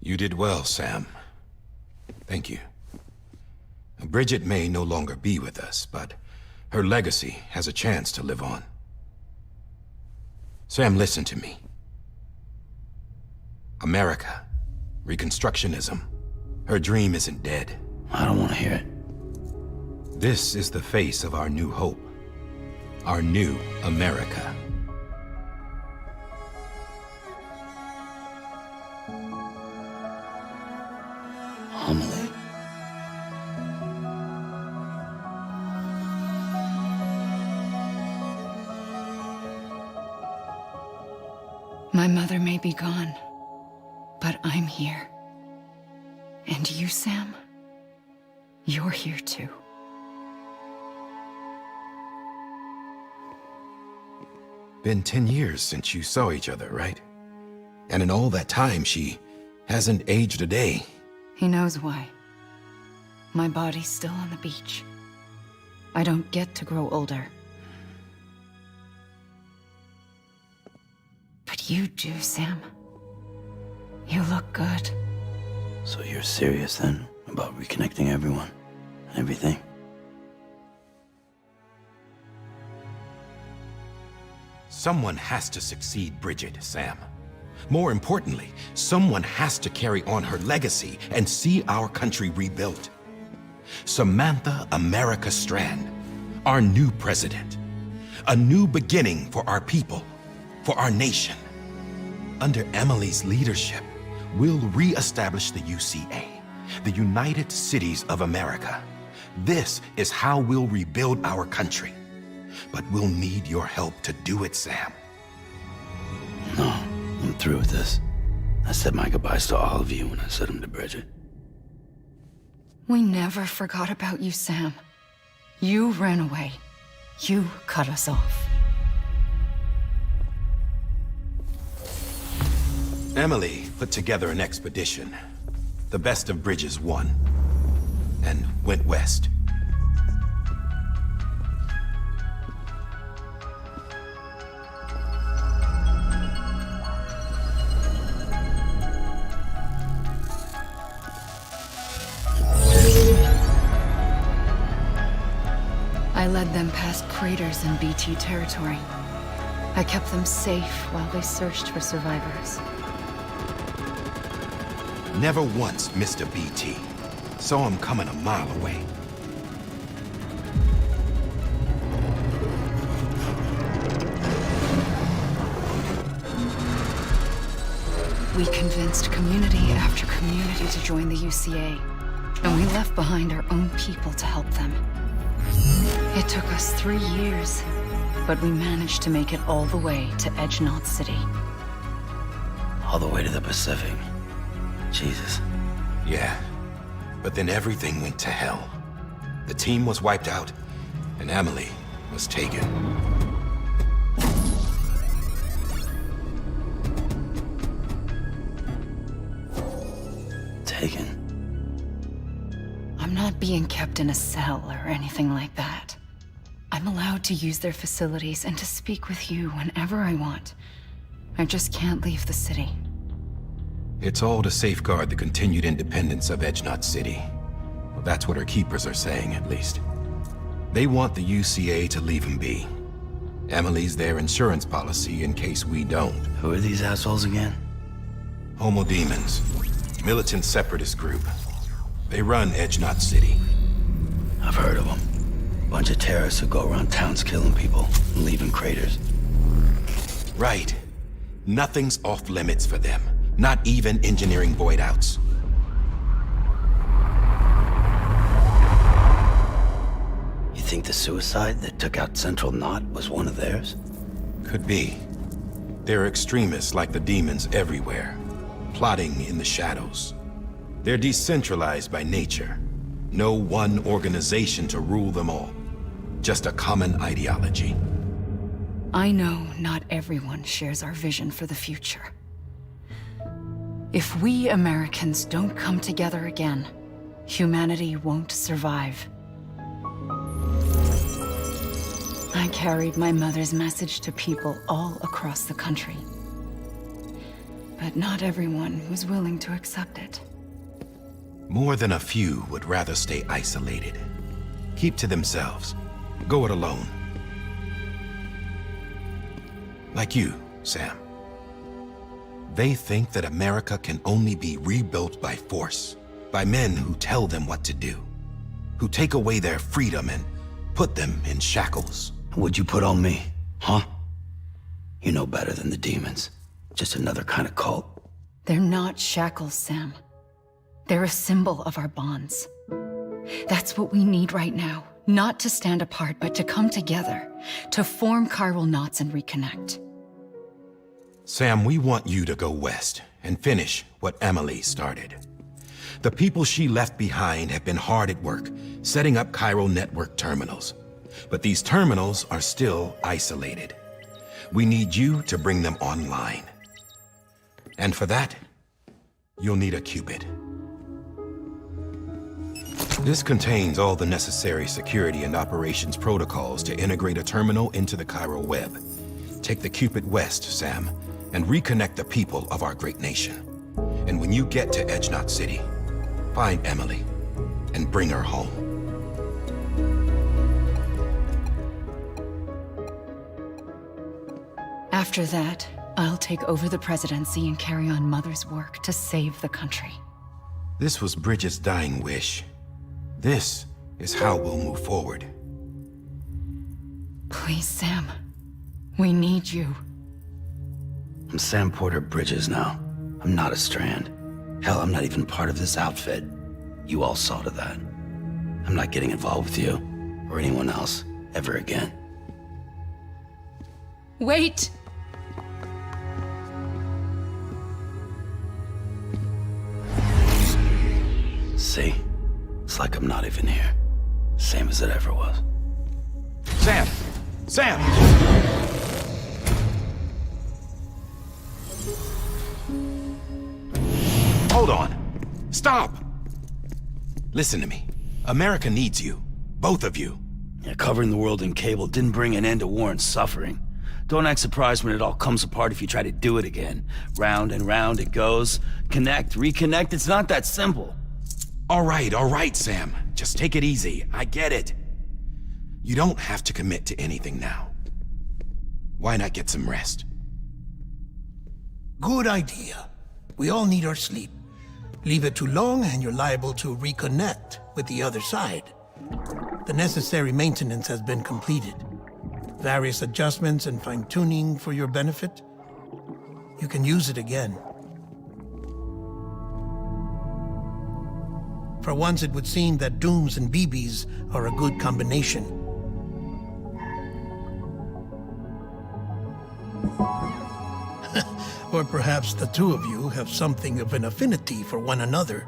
You did well, Sam. Thank you. Bridget may no longer be with us, but her legacy has a chance to live on. Sam, listen to me. America, Reconstructionism, her dream isn't dead. I don't want to hear it. This is the face of our new hope, our new America. Amelie. My mother may be gone, but I'm here. And you, Sam, you're here too. Been 10 years since you saw each other, right? And in all that time, she hasn't aged a day. He knows why. My body's still on the beach. I don't get to grow older. But you do, Sam. You look good. So you're serious then about reconnecting everyone and everything? Someone has to succeed Bridget, Sam. More importantly, someone has to carry on her legacy and see our country rebuilt. Samantha America Strand, our new president. A new beginning for our people, for our nation. Under Emily's leadership, we'll re-establish the UCA, the United Cities of America. This is how we'll rebuild our country. But we'll need your help to do it, Sam. No, I'm through with this. I said my goodbyes to all of you when I said them to Bridget. We never forgot about you, Sam. You ran away. You cut us off. Emily put together an expedition. The best of Bridges won. And went west. I led them past craters in BT territory. I kept them safe while they searched for survivors. Never once missed a BT. Saw him coming a mile away. We convinced community after community to join the UCA, and we left behind our own people to help them. It took us 3 years, but we managed to make it all the way to Edge Knot City. All the way to the Pacific. Jesus. Yeah, but then everything went to hell. The team was wiped out, and Emily was taken. Taken? I'm not being kept in a cell or anything like that. I'm allowed to use their facilities and to speak with you whenever I want. I just can't leave the city. It's all to safeguard the continued independence of Edge Knot City. Well, that's what our keepers are saying, at least. They want the UCA to leave him be. Emily's their insurance policy in case we don't. Who are these assholes again? Homo Demons. Militant separatist group. They run Edge Knot City. I've heard of them. Bunch of terrorists who go around towns killing people and leaving craters. Right. Nothing's off limits for them. Not even engineering void outs. You think the suicide that took out Central Knot was one of theirs? Could be. There are extremists like the demons everywhere, plotting in the shadows. They're decentralized by nature. No one organization to rule them all. Just a common ideology. I know not everyone shares our vision for the future. If we Americans don't come together again, humanity won't survive. I carried my mother's message to people all across the country. But not everyone was willing to accept it. More than a few would rather stay isolated. Keep to themselves. Go it alone. Like you, Sam. They think that America can only be rebuilt by force, by men who tell them what to do, who take away their freedom and put them in shackles. What'd you put on me, huh? You know better than the demons. Just another kind of cult. They're not shackles, Sam. They're a symbol of our bonds. That's what we need right now. Not to stand apart, but to come together, to form chiral knots and reconnect. Sam, we want you to go west and finish what Emily started. The people she left behind have been hard at work, setting up chiral network terminals. But these terminals are still isolated. We need you to bring them online. And for that, you'll need a Cupid. This contains all the necessary security and operations protocols to integrate a terminal into the chiral web. Take the Cupid west, Sam, and reconnect the people of our great nation. And when you get to Edge Knot City, find Emily and bring her home. After that, I'll take over the presidency and carry on Mother's work to save the country. This was Bridget's dying wish. This is how we'll move forward. Please, Sam. We need you. I'm Sam Porter Bridges now. I'm not a Strand. Hell, I'm not even part of this outfit. You all saw to that. I'm not getting involved with you, or anyone else, ever again. Wait! See? It's like I'm not even here. Same as it ever was. Sam! Sam! Hold on. Stop! Listen to me. America needs you. Both of you. Yeah, covering the world in cable didn't bring an end to war and suffering. Don't act surprised when it all comes apart if you try to do it again. Round and round it goes. Connect, reconnect, it's not that simple. All right, Sam. Just take it easy. I get it. You don't have to commit to anything now. Why not get some rest? Good idea. We all need our sleep. Leave it too long and you're liable to reconnect with the other side. The necessary maintenance has been completed. Various adjustments and fine-tuning for your benefit. You can use it again. For once, it would seem that Dooms and BBs are a good combination. Or perhaps the two of you have something of an affinity for one another.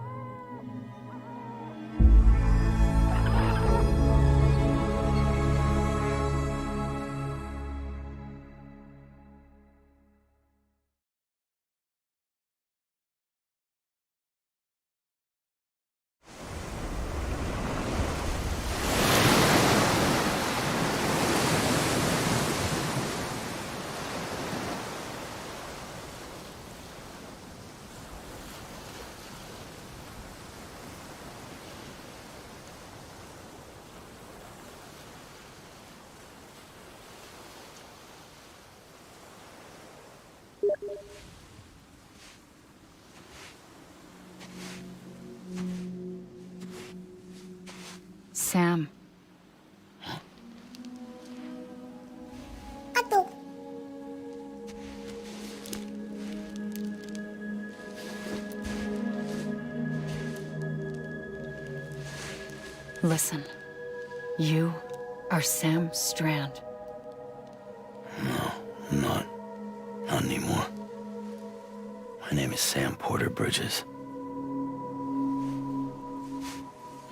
Sam. Listen, you are Sam Strand. No, I'm not. Not anymore. My name is Sam Porter Bridges.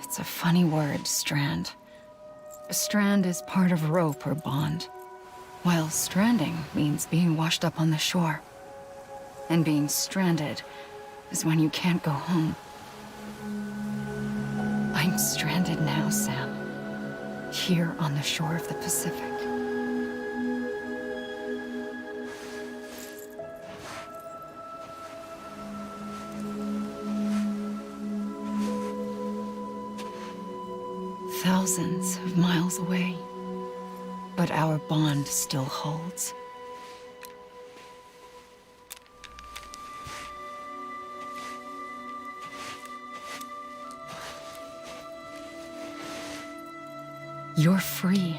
It's a funny word, Strand. A strand is part of rope or bond, while stranding means being washed up on the shore. And being stranded is when you can't go home. I'm stranded now, Sam. Here on the shore of the Pacific. Thousands of miles away, but our bond still holds. You're free,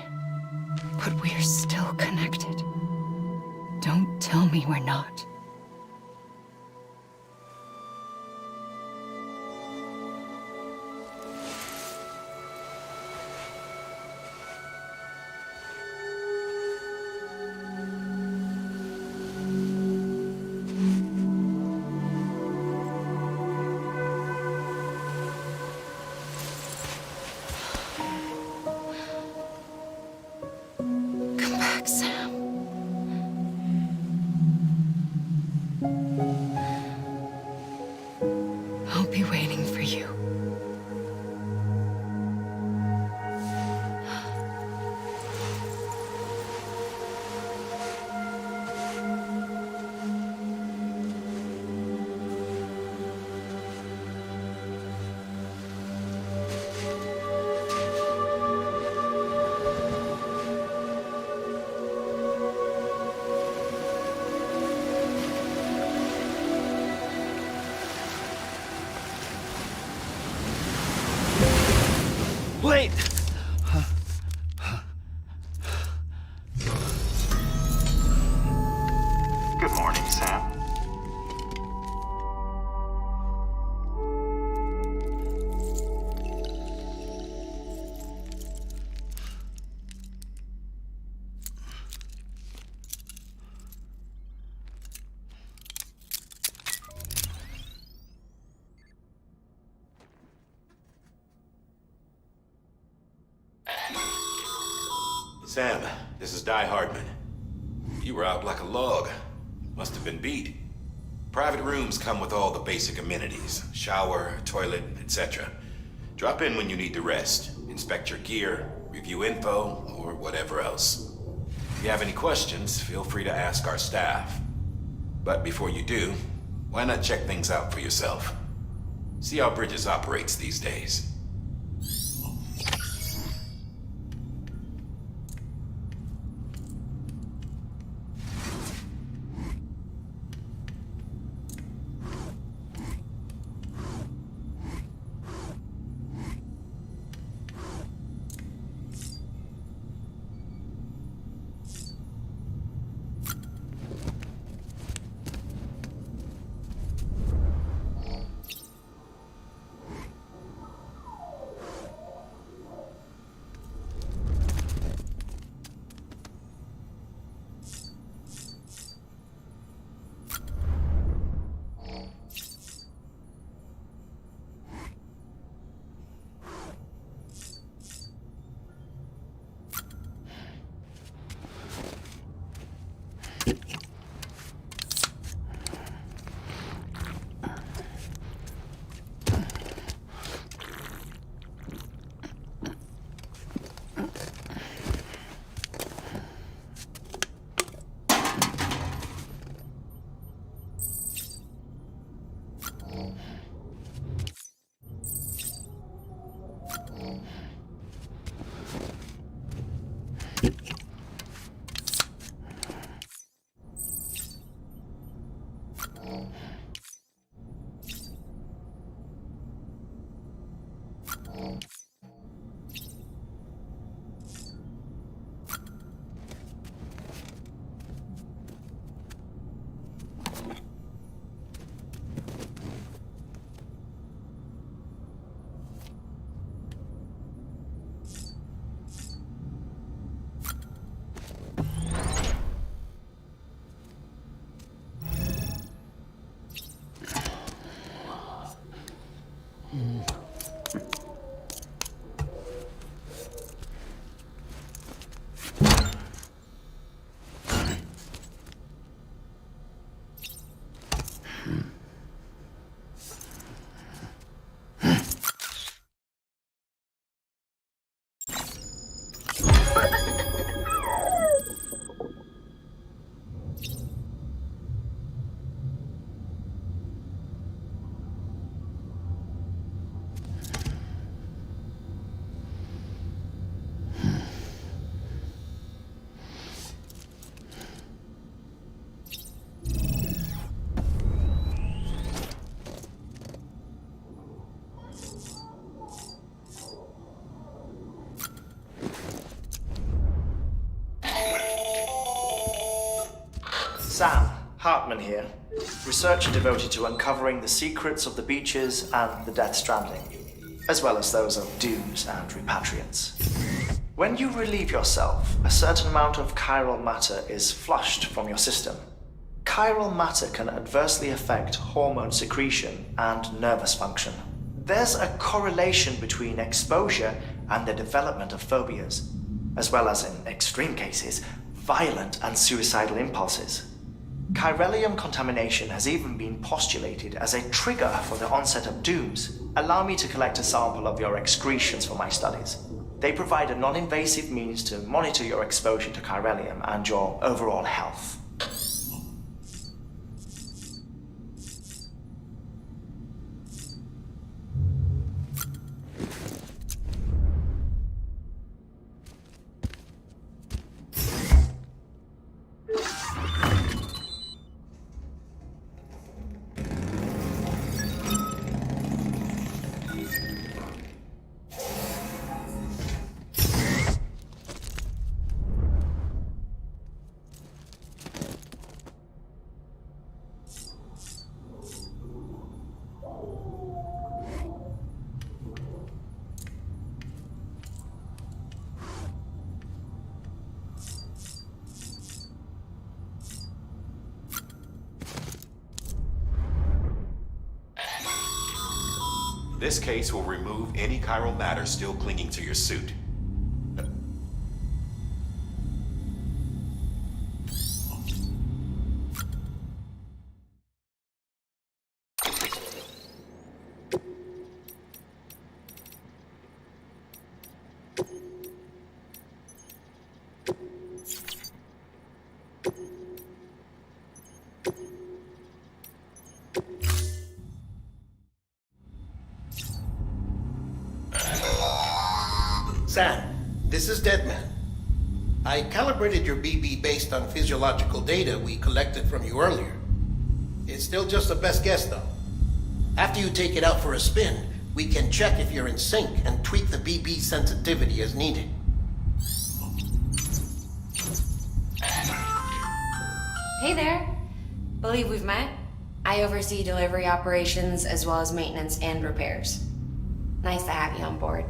but we're still connected. Don't tell me we're not. Sam, this is Di Hardman. You were out like a log. Must have been beat. Private rooms come with all the basic amenities. Shower, toilet, etc. Drop in when you need to rest. Inspect your gear, review info, or whatever else. If you have any questions, feel free to ask our staff. But before you do, why not check things out for yourself? See how Bridges operates these days. Sam, Hartman here, researcher devoted to uncovering the secrets of the beaches and the Death Stranding, as well as those of dooms and repatriants. When you relieve yourself, a certain amount of chiral matter is flushed from your system. Chiral matter can adversely affect hormone secretion and nervous function. There's a correlation between exposure and the development of phobias, as well as, in extreme cases, violent and suicidal impulses. Chiralium contamination has even been postulated as a trigger for the onset of dooms. Allow me to collect a sample of your excretions for my studies. They provide a non-invasive means to monitor your exposure to chiralium and your overall health. This case will remove any chiral matter still clinging to your suit. Sam, this is Deadman. I calibrated your BB based on physiological data we collected from you earlier. It's still just a best guess, though. After you take it out for a spin, we can check if you're in sync and tweak the BB sensitivity as needed. Hey there. Believe we've met. I oversee delivery operations as well as maintenance and repairs. Nice to have you on board.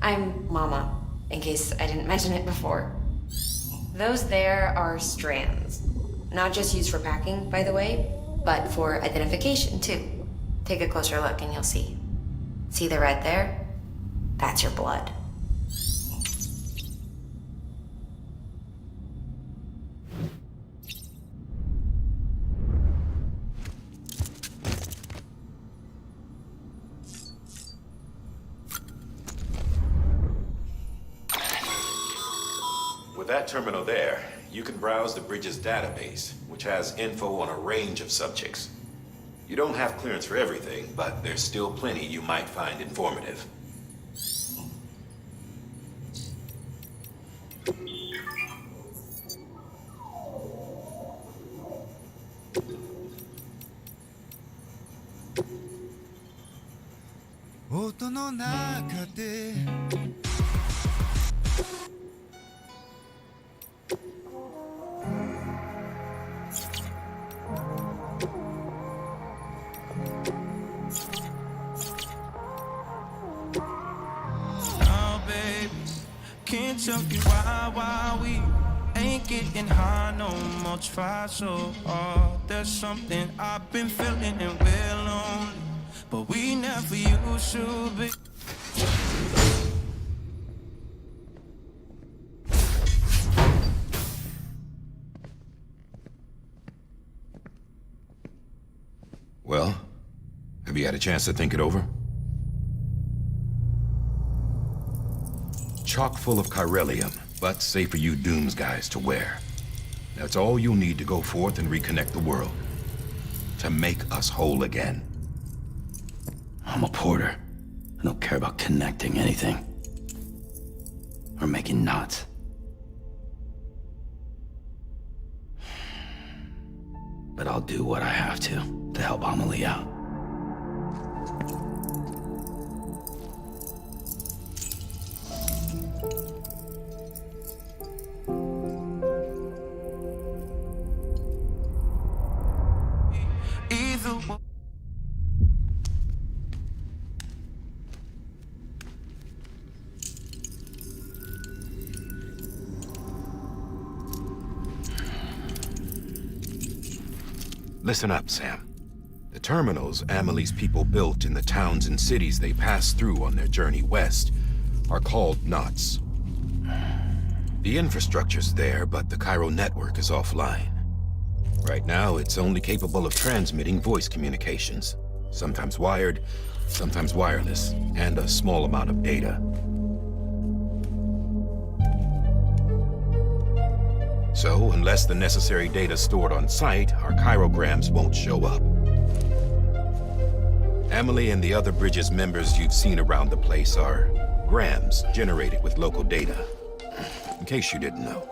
I'm Mama, in case I didn't mention it before. Those there are strands. Not just used for packing, by the way, but for identification, too. Take a closer look and you'll see. See the red there? That's your blood. With that terminal there, you can browse the bridge's database, which has info on a range of subjects. You don't have clearance for everything, but there's still plenty you might find informative. Can't tell you why we ain't getting high no more. Try so hard. There's something I've been feeling and we're lonely, but we never used to be. Well, have you had a chance to think it over? Chock full of chiralium, but safe for you Dooms guys to wear. That's all you'll need to go forth and reconnect the world. To make us whole again. I'm a porter. I don't care about connecting anything. Or making knots. But I'll do what I have to help Amelie out. Listen up, Sam. The terminals Amelie's people built in the towns and cities they passed through on their journey west are called knots. The infrastructure's there, but the Cairo network is offline. Right now, it's only capable of transmitting voice communications, sometimes wired, sometimes wireless, and a small amount of data. So, unless the necessary data stored on site, our chirograms won't show up. Amelie and the other Bridges members you've seen around the place are grams generated with local data, in case you didn't know.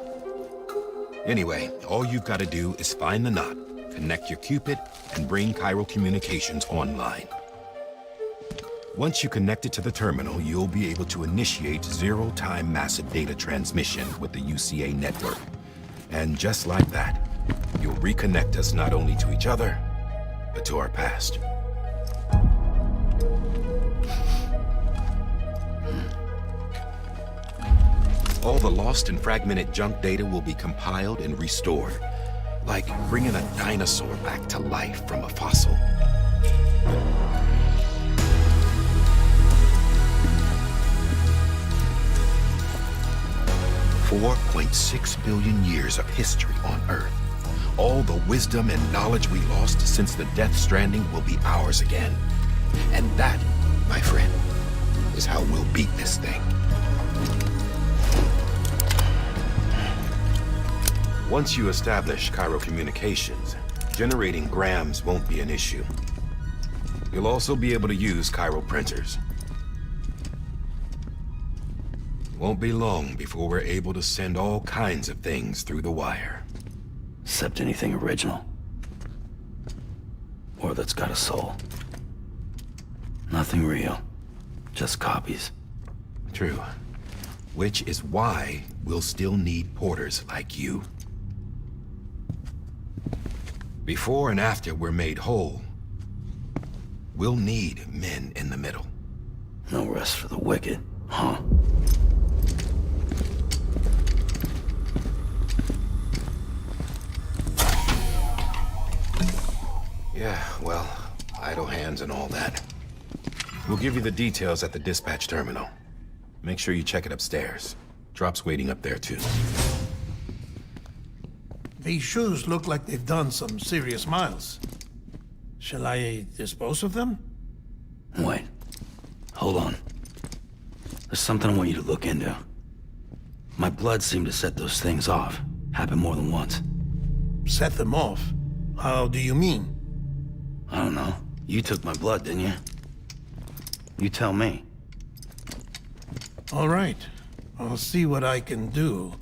Anyway, all you've got to do is find the knot, connect your Cupid, and bring Cairo communications online. Once you connect it to the terminal, you'll be able to initiate zero-time massive data transmission with the UCA network. And just like that, you'll reconnect us not only to each other, but to our past. All the lost and fragmented junk data will be compiled and restored, like bringing a dinosaur back to life from a fossil. $4.6 billion years of history on Earth. All the wisdom and knowledge we lost since the Death Stranding will be ours again. And that, my friend, is how we'll beat this thing. Once you establish Cairo communications, generating grams won't be an issue. You'll also be able to use Cairo printers. Won't be long before we're able to send all kinds of things through the wire. Except anything original. Or that's got a soul. Nothing real. Just copies. True. Which is why we'll still need porters like you. Before and after we're made whole, we'll need men in the middle. No rest for the wicked, huh? Yeah, well, idle hands and all that. We'll give you the details at the dispatch terminal. Make sure you check it upstairs. Drop's waiting up there, too. These shoes look like they've done some serious miles. Shall I dispose of them? Wait. Hold on. There's something I want you to look into. My blood seemed to set those things off. Happened more than once. Set them off? How do you mean? I don't know. You took my blood, didn't you? You tell me. All right. I'll see what I can do.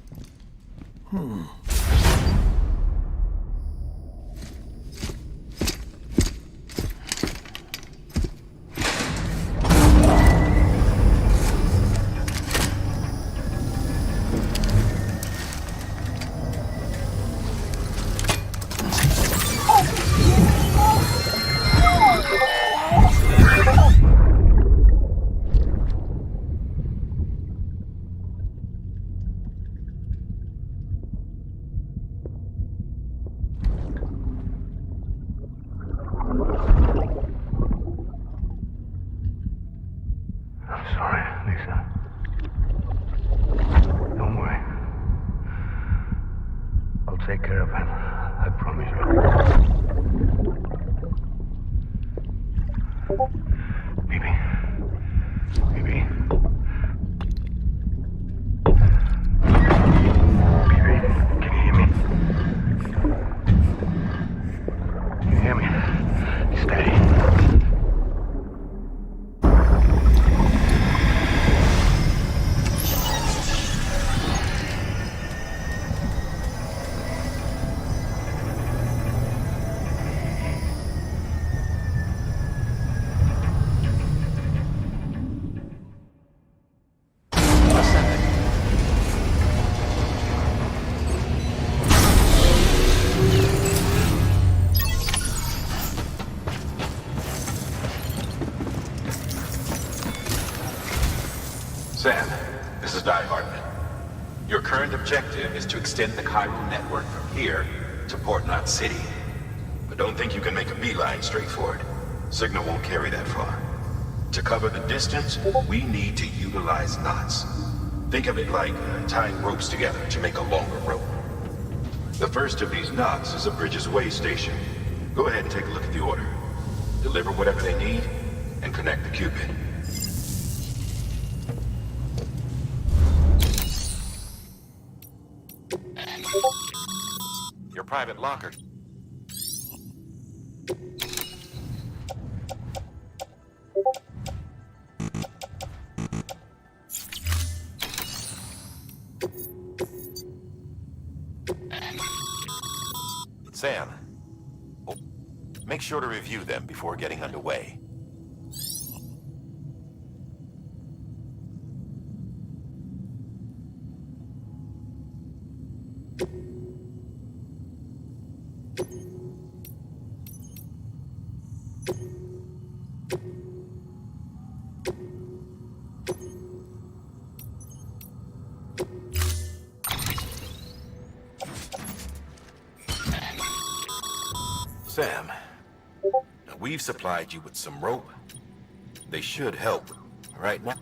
Take care of him. I promise you. Baby. Baby. Baby, can you hear me? Can you hear me? Steady. Sam, this is Di Hartman. Your current objective is to extend the Cairo network from here to Port Knot City. But don't think you can make a beeline straight for it. Signal won't carry that far. To cover the distance, we need to utilize knots. Think of it like tying ropes together to make a longer rope. The first of these knots is a Bridges Way station. Go ahead and take a look at the order. Deliver whatever they need, and connect the Cupid. Your private locker. Sam, make sure to review them before getting underway. Sam, we've supplied you with some rope. They should help right now.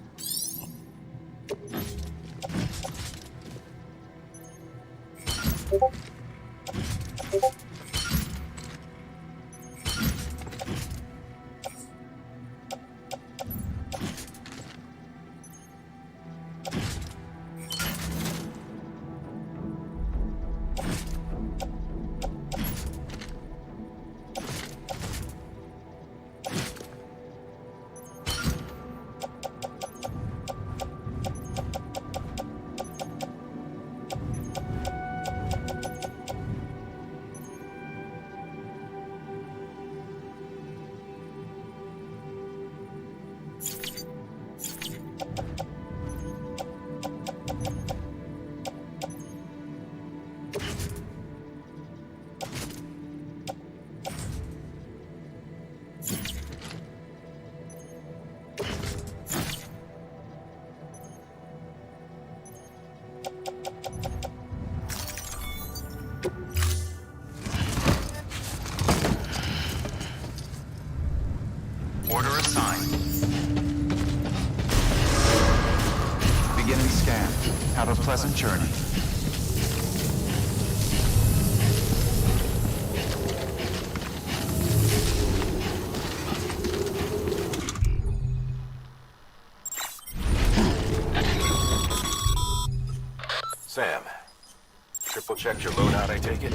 pleasant journey. Sam, triple checked your loadout, I take it?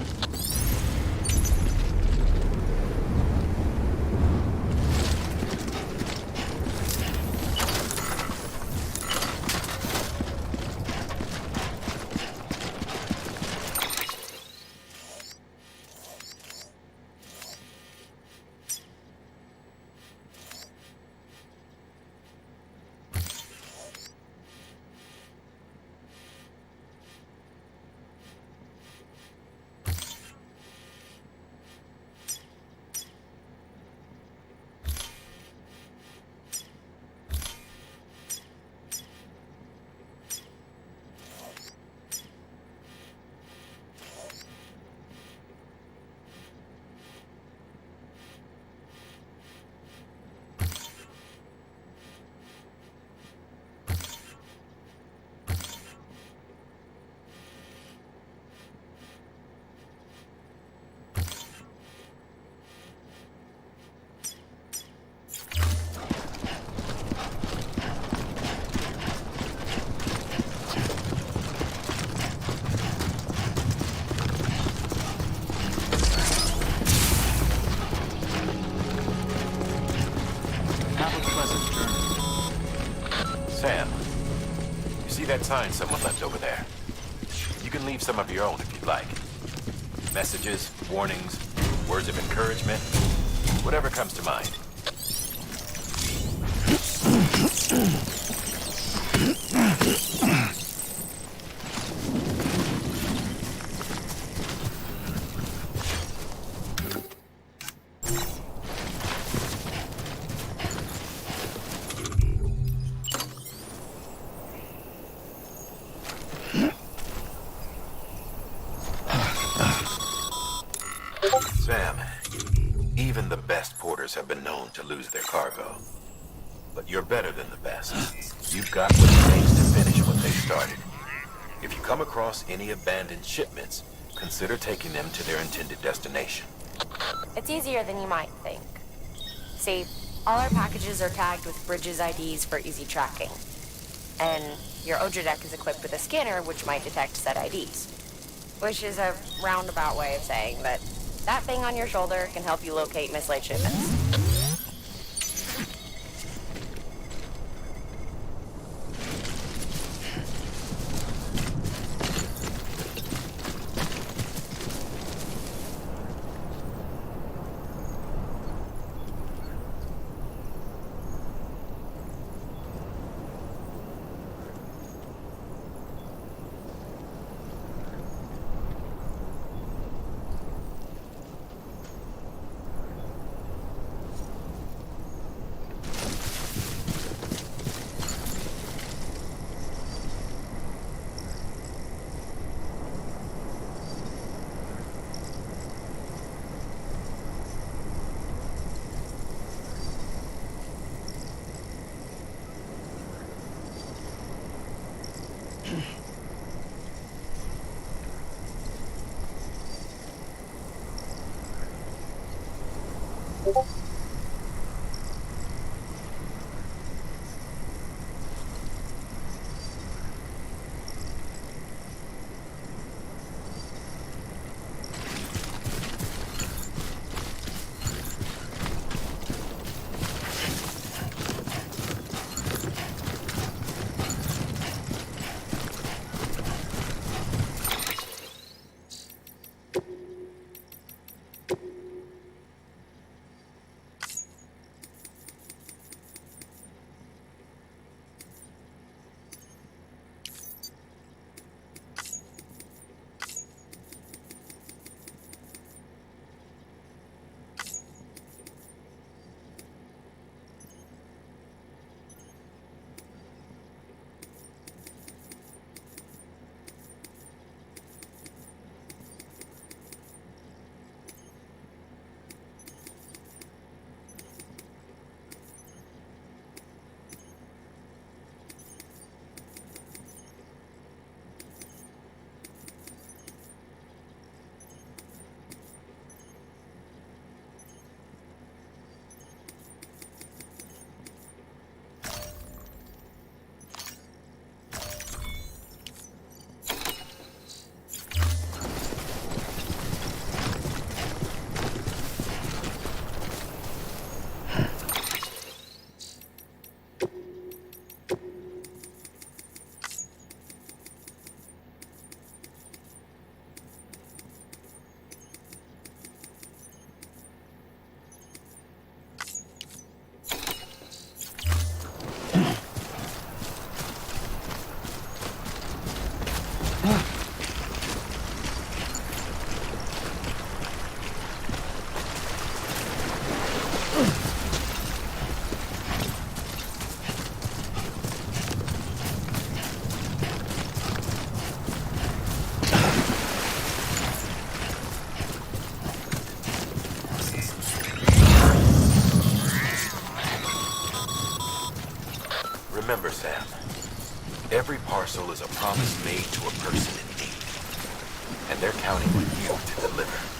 Sam, you see that sign someone left over there? You can leave some of your own if you'd like. Messages, warnings, words of encouragement, whatever comes to mind. Sam, even the best porters have been known to lose their cargo. But you're better than the best. You've got what it takes to finish what they started. If you come across any abandoned shipments, consider taking them to their intended destination. It's easier than you might think. See, all our packages are tagged with Bridges IDs for easy tracking. And your Odra deck is equipped with a scanner which might detect said IDs. Which is a roundabout way of saying that that thing on your shoulder can help you locate mislaid shipments. Remember, Sam, every parcel is a promise made to a person in need. And they're counting on you to deliver.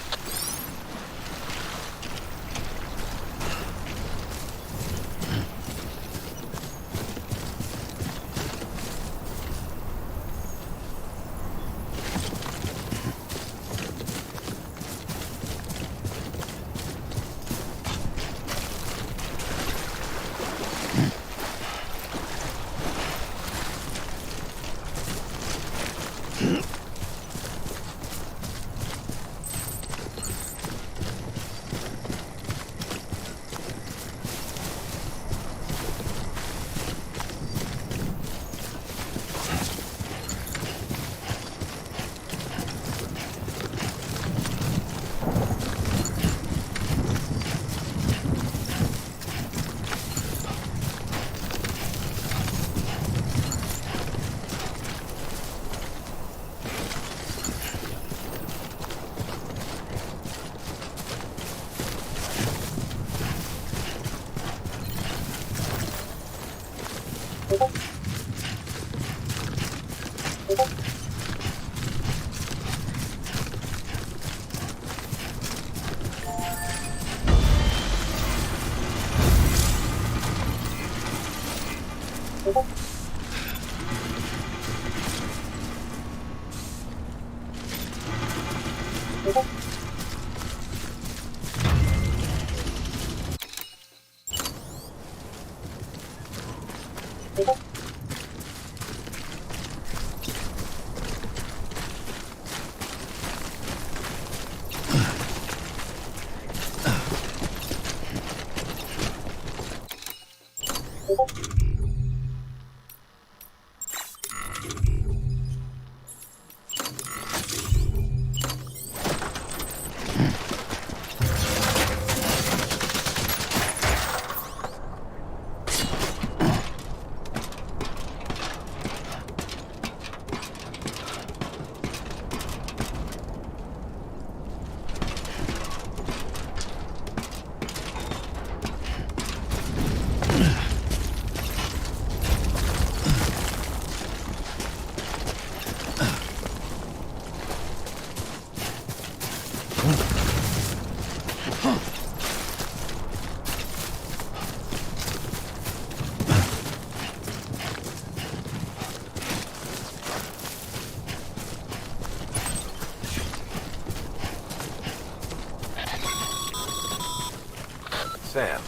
Sam,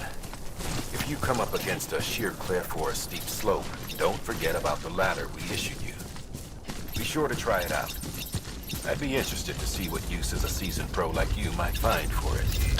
if you come up against a sheer cliff or a steep slope, don't forget about the ladder we issued you. Be sure to try it out. I'd be interested to see what uses a seasoned pro like you might find for it.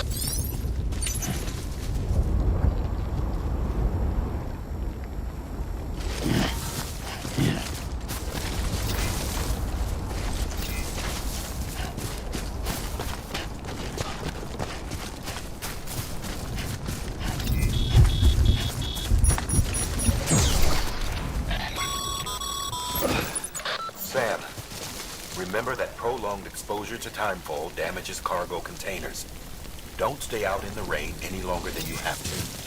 Sam, remember that prolonged exposure to timefall damages cargo containers. Don't stay out in the rain any longer than you have to.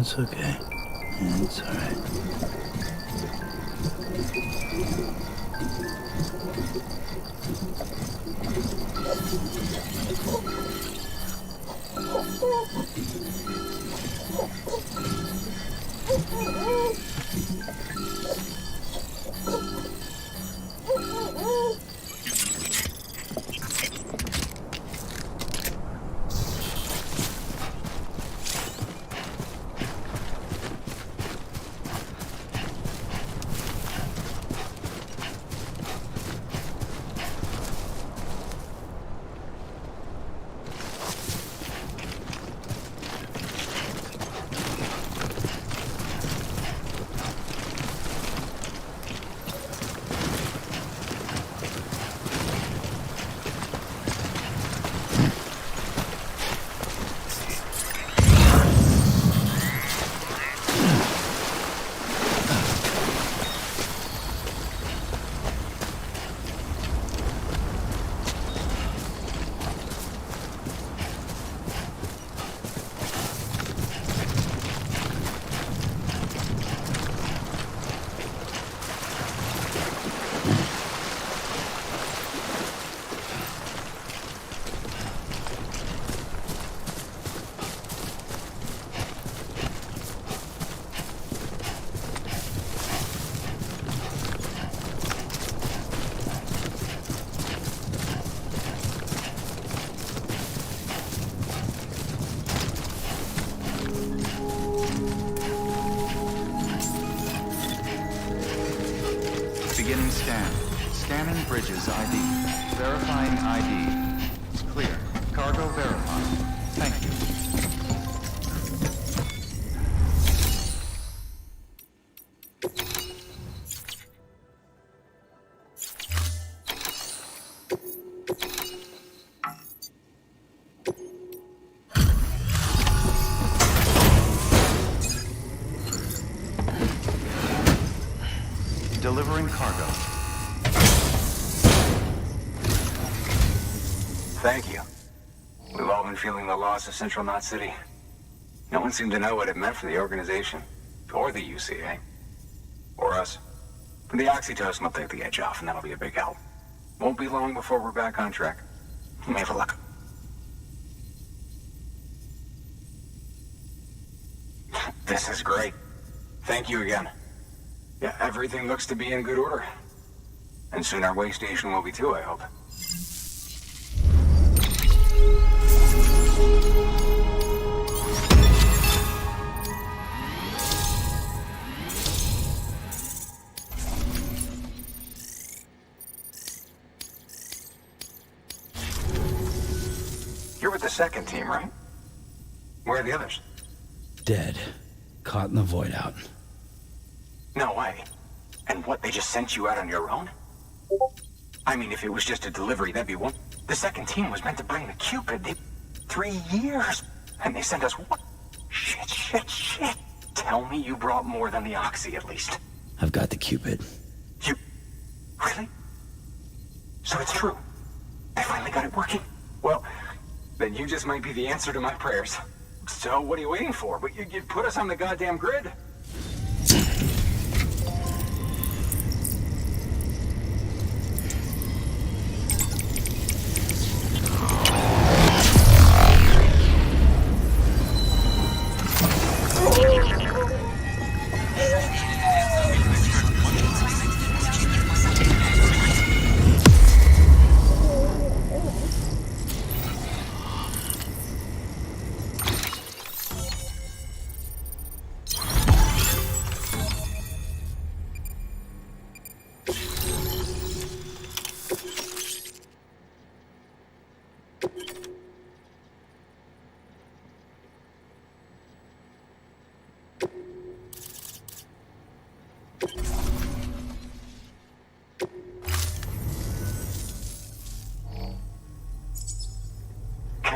That's okay. It's alright. Beginning scan. Scanning bridges ID. Verifying ID. Clear. Cargo verified. Thank you. Delivering cargo. Thank you. We've all been feeling the loss of Central Knot City. No one seemed to know what it meant for the organization, or the UCA, or us. The oxytocin will take the edge off, and that'll be a big help. Won't be long before we're back on track. You may have a luck. This is great. Thank you again. Yeah, everything looks to be in good order. And soon our way station will be too, I hope. You're with the second team, right? Where are the others? Dead. Caught in the void out. No way. And what, they just sent you out on your own? I mean, if it was just a delivery, that'd be one. The second team was meant to bring the Cupid. 3 years. And they sent us what? Shit. Tell me you brought more than the Oxy, at least. I've got the Cupid. You... Really? So it's true. They finally got it working. Well, then you just might be the answer to my prayers. So what are you waiting for? But you put us on the goddamn grid.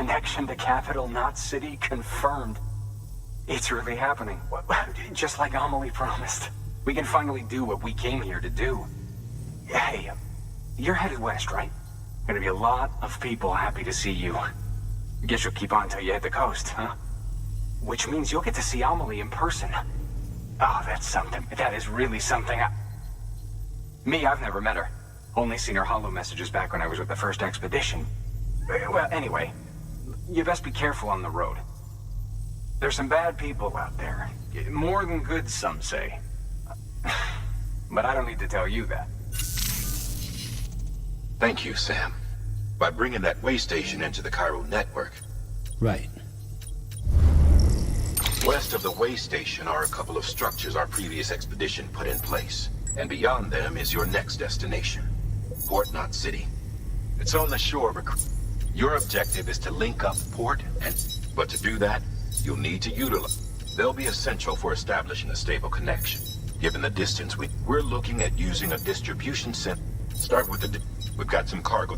Connection to capital, not city, confirmed. It's really happening. Just like Amelie promised. We can finally do what we came here to do. Hey, you're headed west, right? Gonna be a lot of people happy to see you. Guess you'll keep on till you hit the coast, huh? Which means you'll get to see Amelie in person. Oh, that's something. That is really something. Me, I've never met her. Only seen her holo messages back when I was with the first expedition. Well, anyway, you best be careful on the road. There's some bad people out there. More than good, some say. But I don't need to tell you that. Thank you, Sam. By bringing that way station into the Cairo network. Right. West of the way station are a couple of structures our previous expedition put in place. And beyond them is your next destination. Port Knot City. It's on the shore of a... Your objective is to link up Port and... But to do that, you'll need to utilize... They'll be essential for establishing a stable connection. Given the distance, we're looking at using a distribution center. Start with the... We've got some cargo.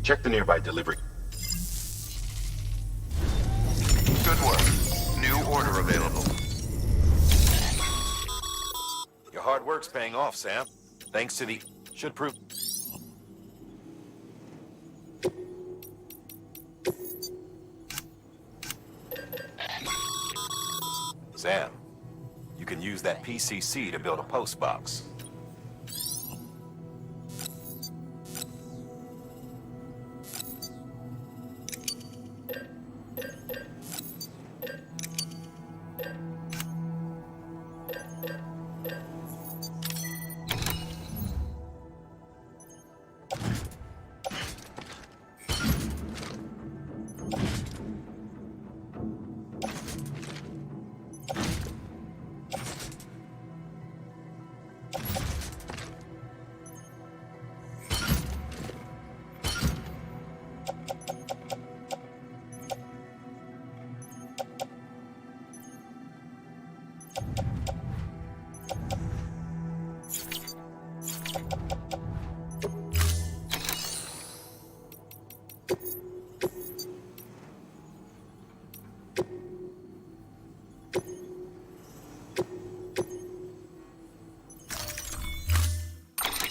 Check the nearby delivery. Good work. New order available. Your hard work's paying off, Sam. Thanks to the... Should prove... Sam, you can use that PCC to build a post box.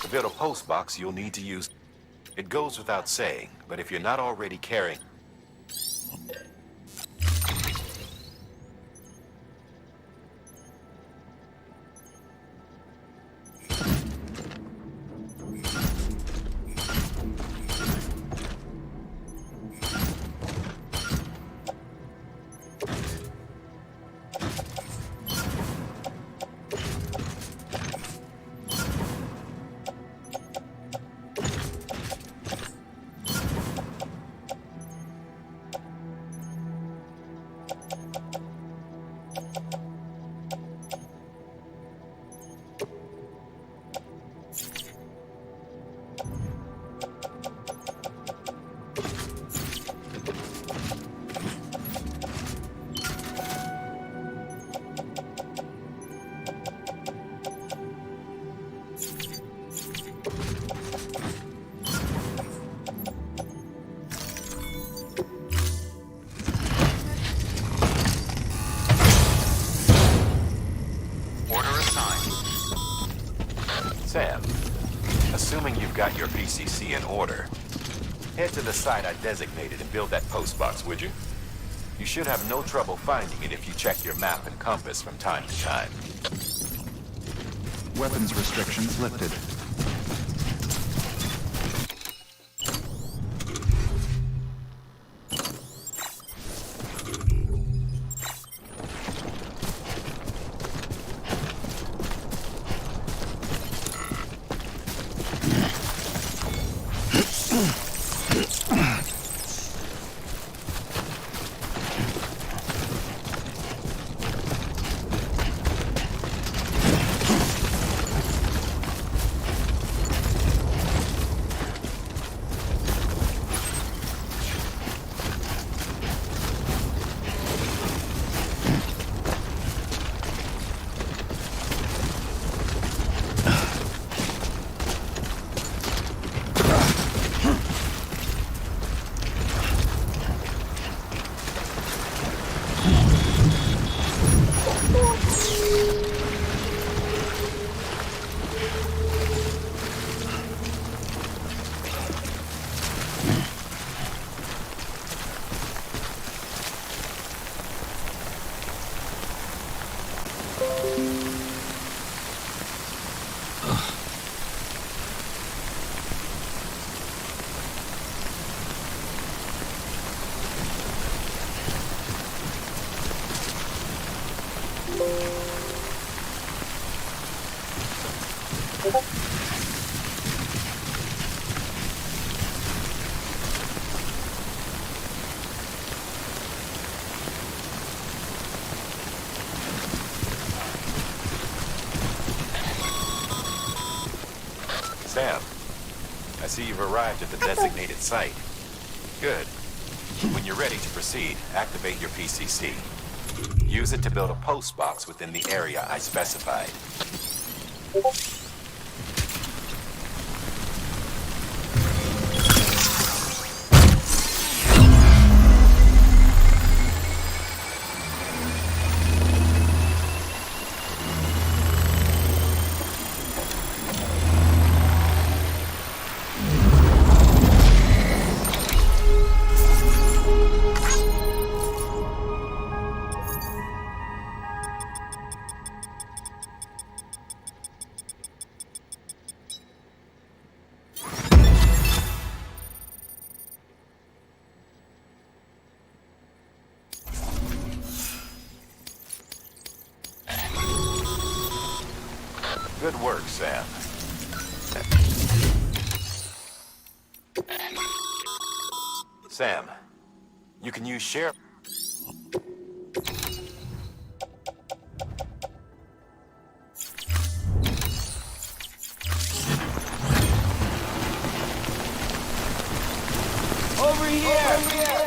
To build a post box, you'll need to use... It goes without saying, but if you're not already carrying... Sam, assuming you've got your PCC in order, head to the site I designated and build that post box, would you? You should have no trouble finding it if you check your map and compass from time to time. Weapons restrictions lifted. Sam, I see you've arrived at the designated site. Good. When you're ready to proceed, activate your PCC. Use it to build a post box within the area I specified. Good work, Sam. Sam, you can use share... Over here! Over here!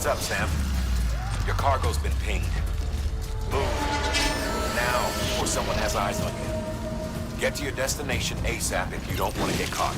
up, Sam. Your cargo's been pinged. Move. Now, before someone has eyes on you. Get to your destination ASAP if you don't want to get caught.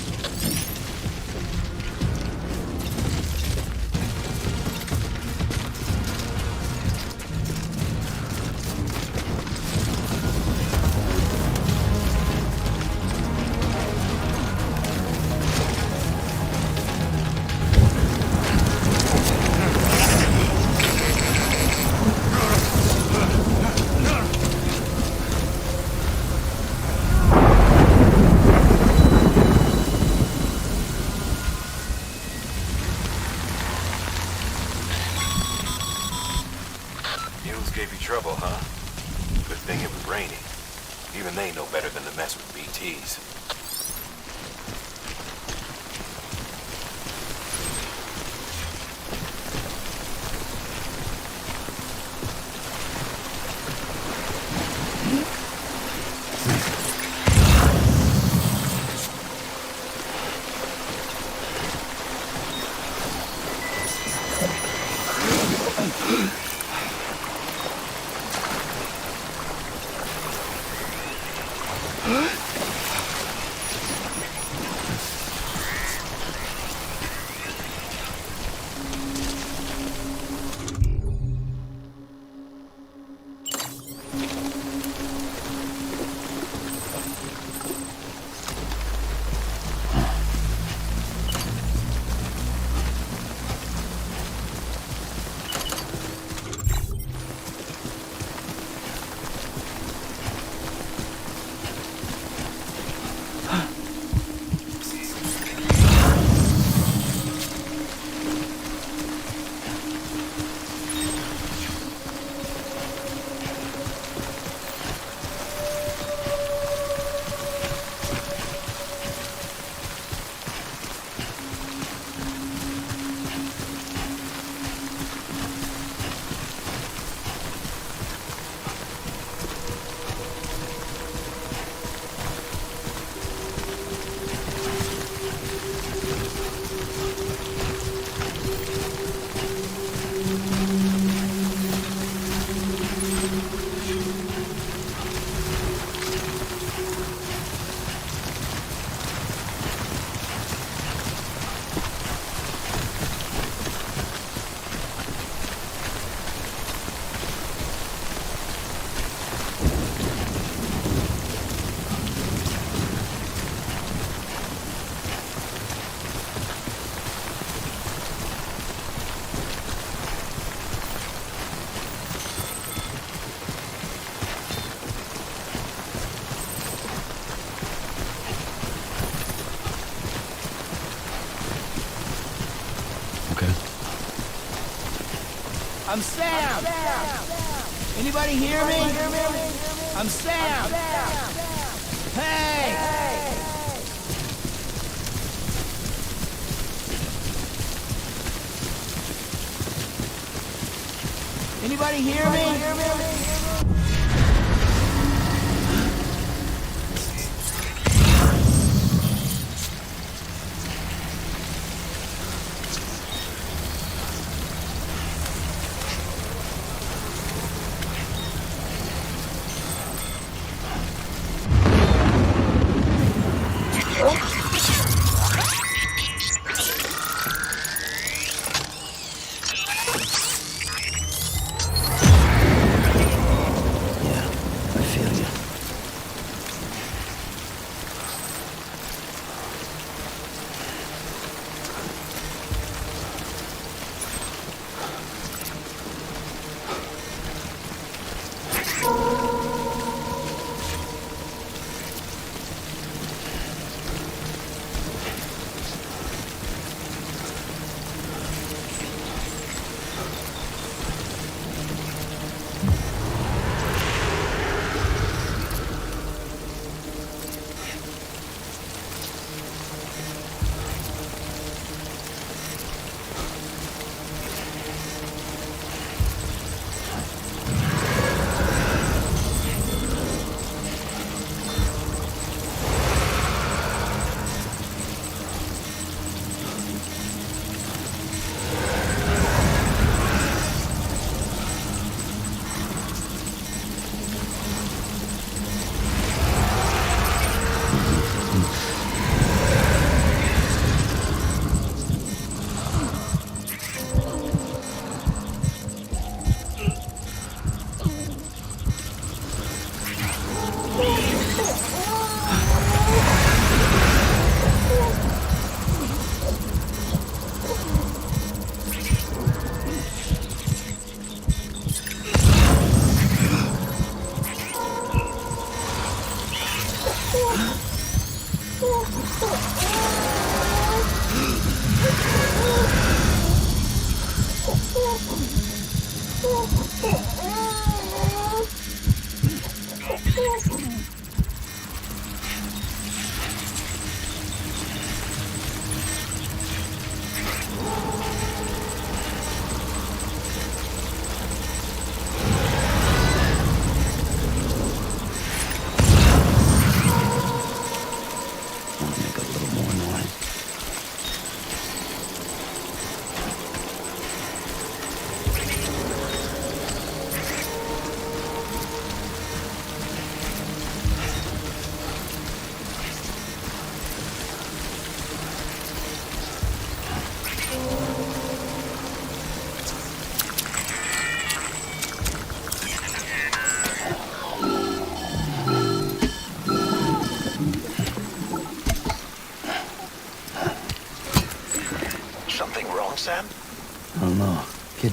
Locals gave you trouble, huh? Good thing it was raining. Even they know better than to mess with BTs. I'm Sam. Anybody hear me? I'm Sam. Hey. Anybody hear me?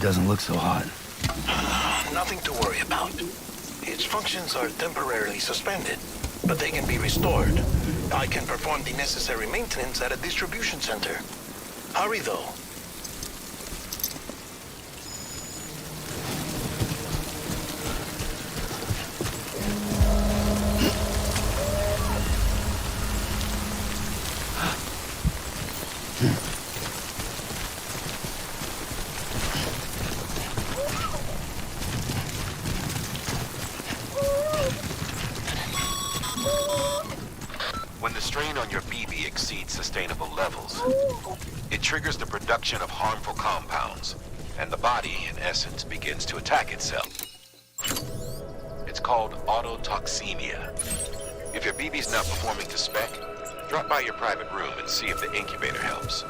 doesn't look so hot. Nothing to worry about. Its functions are temporarily suspended, but they can be restored. I can perform the necessary maintenance at a distribution center. Hurry, though. When the strain on your BB exceeds sustainable levels, it triggers the production of harmful compounds, and the body, in essence, begins to attack itself. It's called autotoxemia. If your BB's not performing to spec, drop by your private room and see if the incubator helps.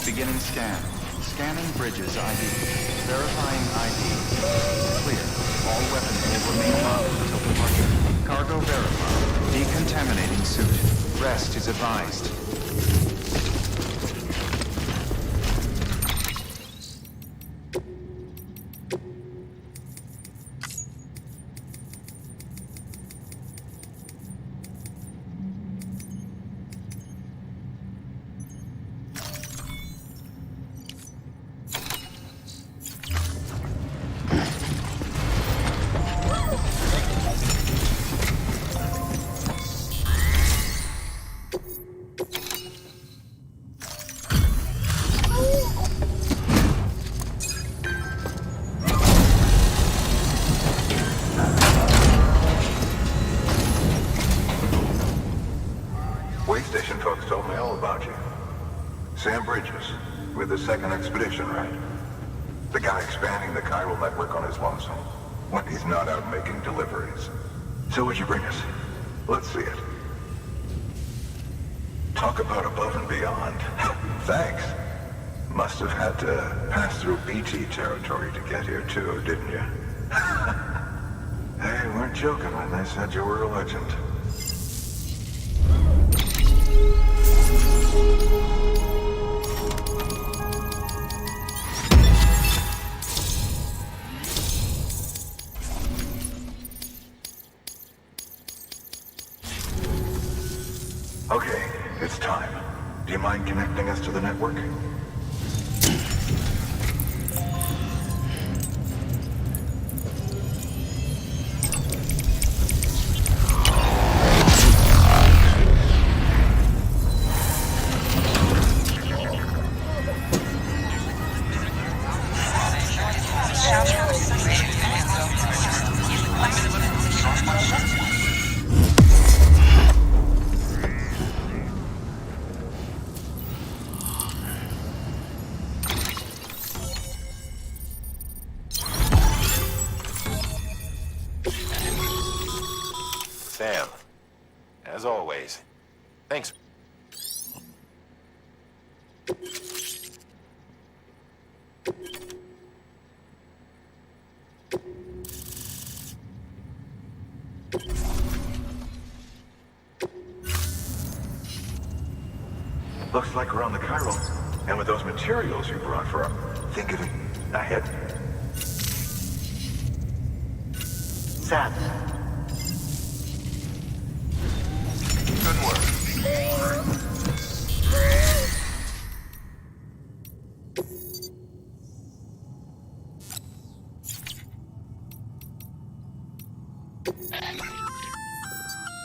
Beginning scan. Scanning bridges ID. Verifying ID. Clear. All weapons will remain on until departure. Cargo verified. Decontaminating suit. Rest is advised. Sam Bridges, with the second expedition, right? The guy expanding the chiral network on his lonesome, when he's not out making deliveries. So what'd you bring us? Let's see it. Talk about above and beyond. Thanks. Must have had to pass through BT territory to get here too, didn't you? They weren't joking when they said you were a legend. Okay, it's time. Do you mind connecting us to the network? Sam, as always, thanks. Looks like we're on the chiral. And with those materials you brought for us, think of it ahead. Sam. Good work.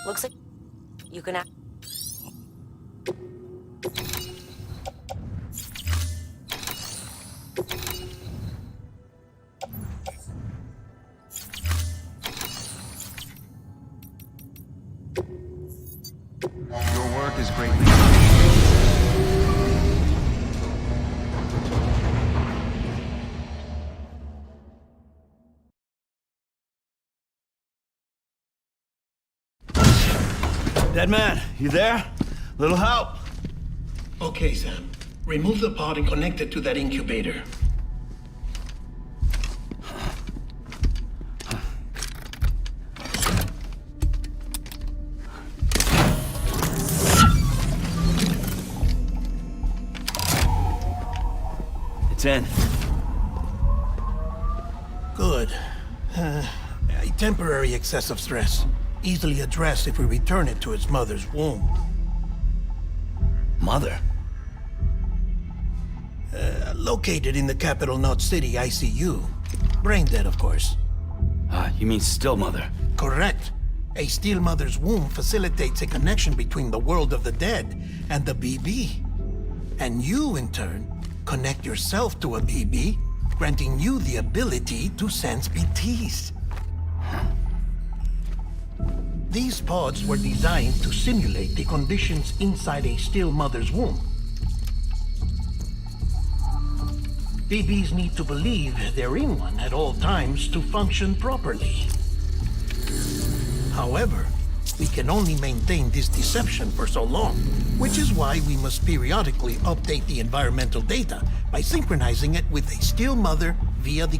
Looks like you can act. Your work is greatly Dead man, you there? Little help? Okay, Sam. Remove the pod and connect it to that incubator. It's in. Good. A temporary excessive stress. Easily addressed if we return it to its mother's womb. Mother? Located in the capital Knot City ICU. Brain dead, of course. You mean still mother? Correct. A still mother's womb facilitates a connection between the world of the dead and the BB. And you, in turn, connect yourself to a BB, granting you the ability to sense BTs. These pods were designed to simulate the conditions inside a still mother's womb. BBs need to believe they're in one at all times to function properly. However, we can only maintain this deception for so long, which is why we must periodically update the environmental data by synchronizing it with a still mother via the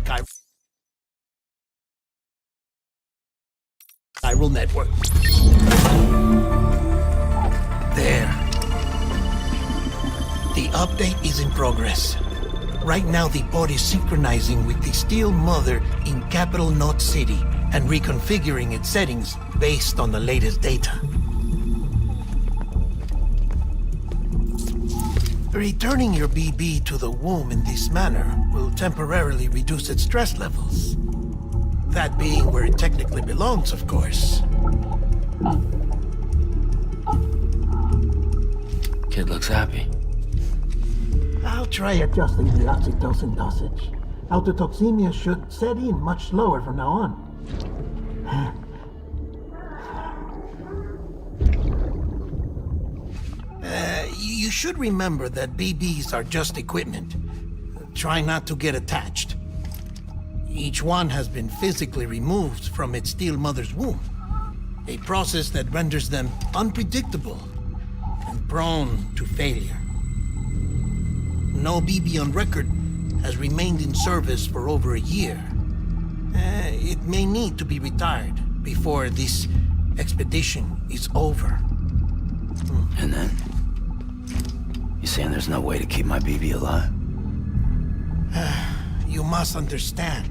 chiral network. There. The update is in progress. Right now, the pod is synchronizing with the still mother in capital Knot City and reconfiguring its settings based on the latest data. Returning your BB to the womb in this manner will temporarily reduce its stress levels. That being where it technically belongs, of course. Kid looks happy. I'll try adjusting the oxytocin dosage. Autotoxemia should set in much slower from now on. You should remember that BBs are just equipment. Try not to get attached. Each one has been physically removed from its still mother's womb. A process that renders them unpredictable and prone to failure. No BB on record has remained in service for over a year. It may need to be retired before this expedition is over. And then? You saying there's no way to keep my BB alive? You must understand,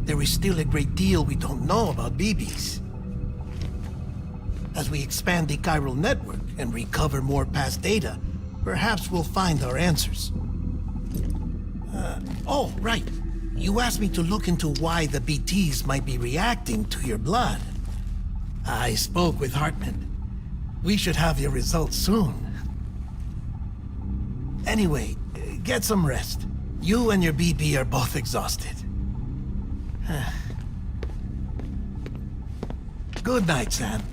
there is still a great deal we don't know about BBs. As we expand the chiral network and recover more past data, perhaps we'll find our answers. Oh, right. You asked me to look into why the BTs might be reacting to your blood. I spoke with Hartman. We should have your results soon. Anyway, get some rest. You and your BB are both exhausted. Good night, Sam.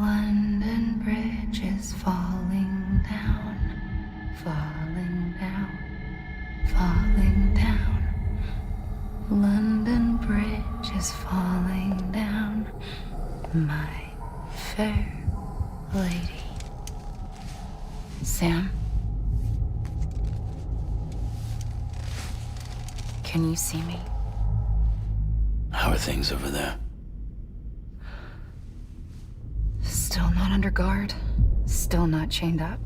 London Bridge is falling down, falling down, falling down. London Bridge is falling down, my fair lady. Sam? Can you see me? How are things over there? Still not under guard. Still not chained up.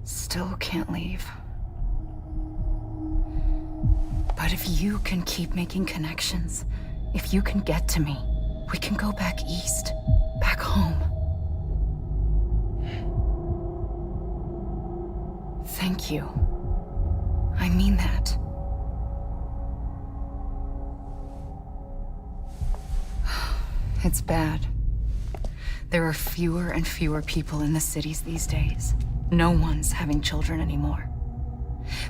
Still can't leave. But if you can keep making connections, if you can get to me, we can go back east, back home. Thank you. I mean that. It's bad. There are fewer and fewer people in the cities these days. No one's having children anymore.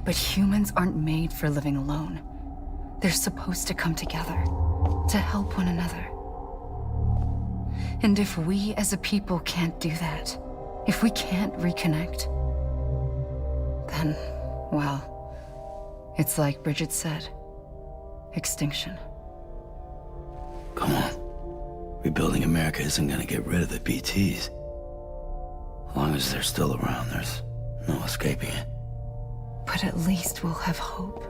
But humans aren't made for living alone. They're supposed to come together, to help one another. And if we as a people can't do that, if we can't reconnect, then, well, it's like Bridget said, extinction. Come on. Rebuilding America isn't gonna get rid of the BTs. As long as they're still around, there's no escaping it. But at least we'll have hope.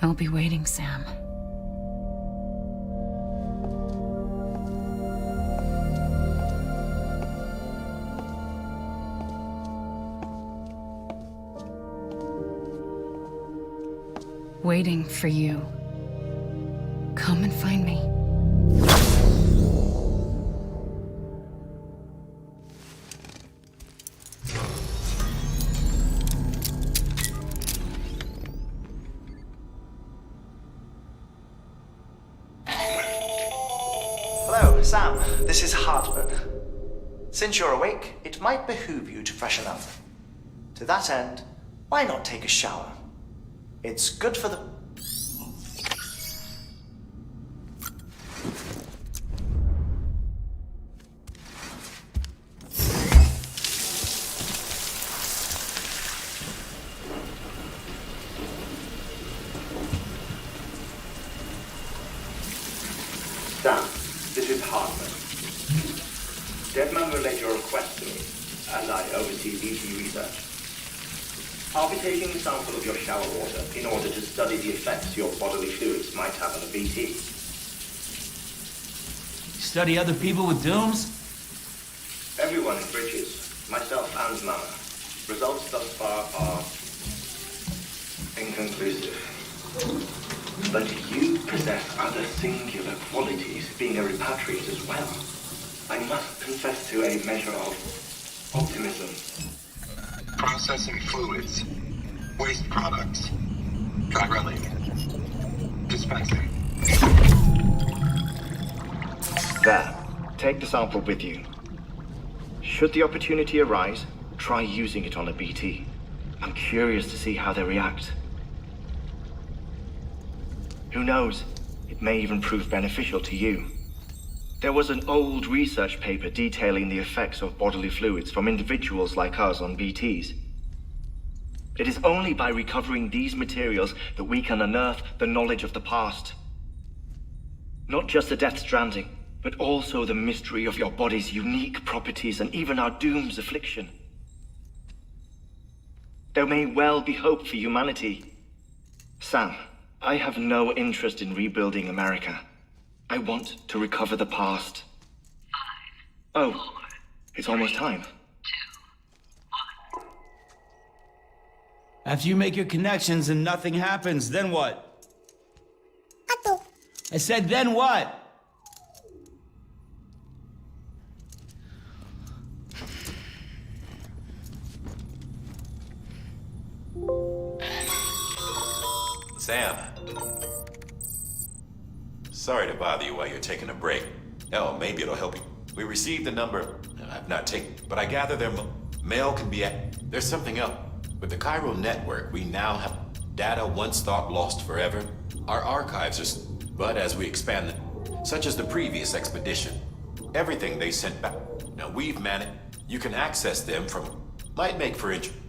I'll be waiting, Sam. Waiting for you. Come and find me. Hello, Sam. This is Hartman. Since you're awake, it might behoove you to freshen up. To that end, why not take a shower? It's good for the... Sam, this is Hartman. Deadman relayed your request to me, as I oversee BT research. I'll be taking a sample of your shower water in order to study the effects your bodily fluids might have on a BT. Study other people with dooms? Everyone in Bridges, myself and Mama. Results thus far are inconclusive. But you possess other singular qualities, being a repatriate as well. I must confess to a measure of optimism. Processing fluids, waste products, dry relic, dispensing. There, take the sample with you. Should the opportunity arise, try using it on a BT. I'm curious to see how they react. Who knows? It may even prove beneficial to you. There was an old research paper detailing the effects of bodily fluids from individuals like us on BTs. It is only by recovering these materials that we can unearth the knowledge of the past. Not just the Death Stranding, but also the mystery of your body's unique properties and even our doom's affliction. There may well be hope for humanity. Sam, I have no interest in rebuilding America. I want to recover the past. 5, 4, it's almost time. 2, 1. After you make your connections and nothing happens, then what? I said, then what? Sam. Sorry to bother you while you're taking a break. Hell, maybe it'll help you. We received a number I've not taken, but I gather their mail can be at... There's something else. With the chiral network, we now have data once thought lost forever. Our archives are... But as we expand them, such as the previous expedition, everything they sent back. Now we've managed... You can access them from... Might make for interest.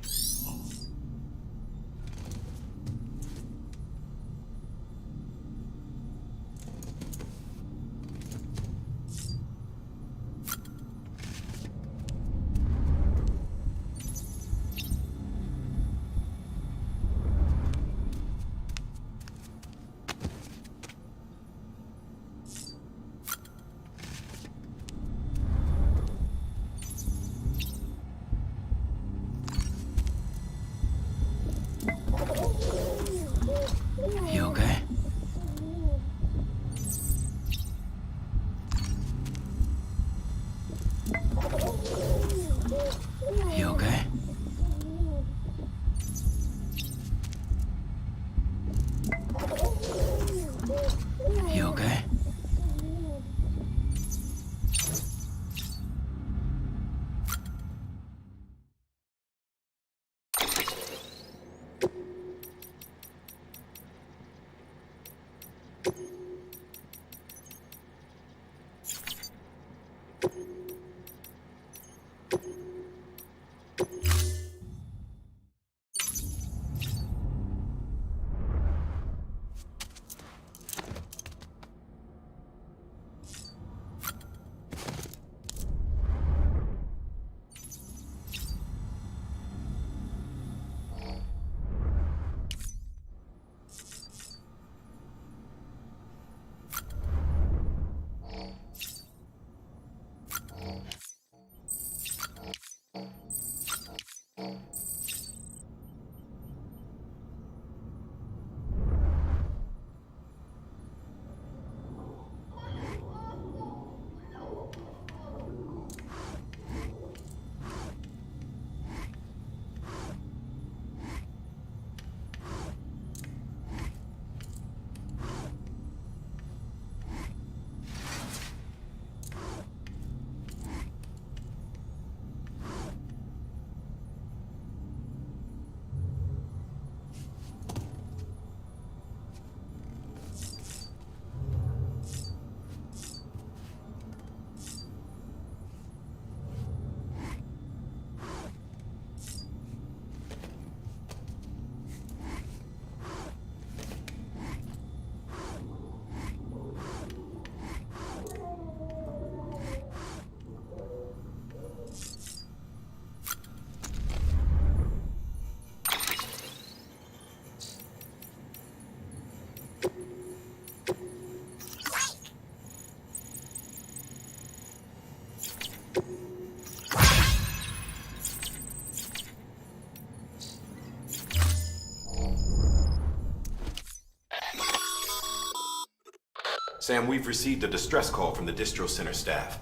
Sam, we've received a distress call from the distro center staff.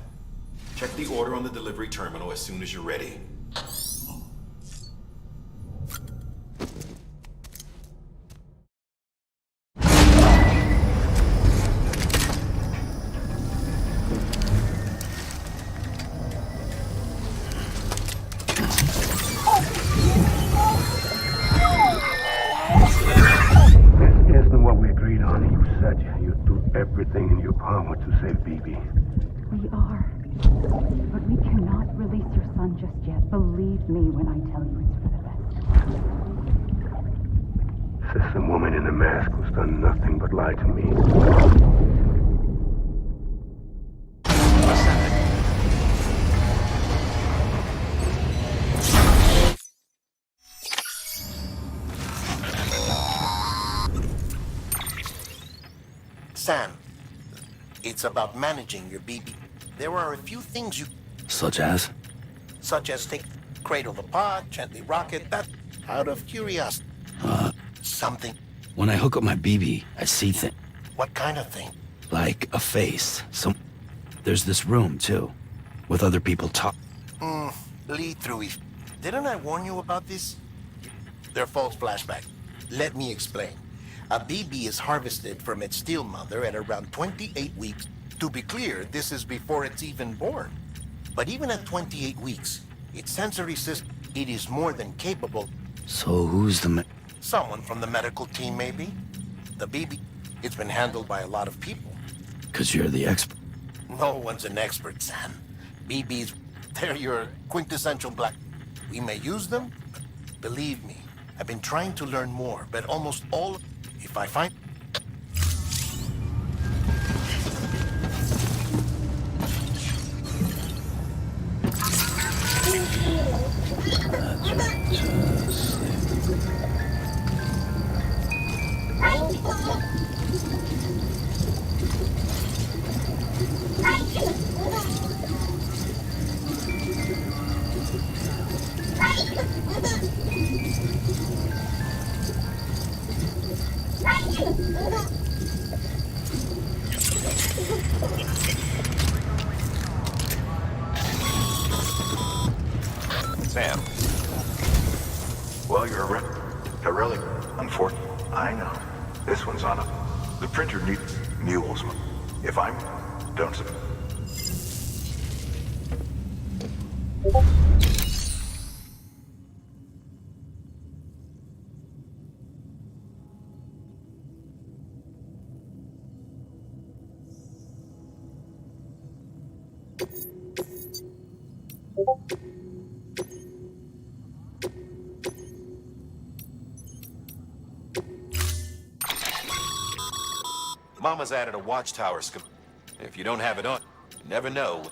Check the order on the delivery terminal as soon as you're ready. Everything in your power to save BB. We are. But we cannot release your son just yet. Believe me when I tell you it's for the best. Says the woman in the mask who's done nothing but lie to me. Sam, it's about managing your BB. There are a few things you... Such as? Such as take cradle the pod, gently rock it, that... Out of curiosity. Something. When I hook up my BB, I see things. What kind of thing? Like a face. There's this room, too. With other people talk. Lead through it. Didn't I warn you about this? They're false flashbacks. Let me explain. A BB is harvested from its steel mother at around 28 weeks. To be clear, this is before it's even born. But even at 28 weeks, its sensory system, it is more than capable. So who's the Someone from the medical team, maybe? The BB, it's been handled by a lot of people. 'Cause you're the expert. No one's an expert, Sam. BBs, they're your quintessential black. We may use them, but believe me, I've been trying to learn more, but almost all... If I find... Sam. Well, you're a really unfortunate. I know. This one's on a... The printer needs mules. If I'm... Don't... Mama's added a watchtower schematic. If you don't have it on, you never know.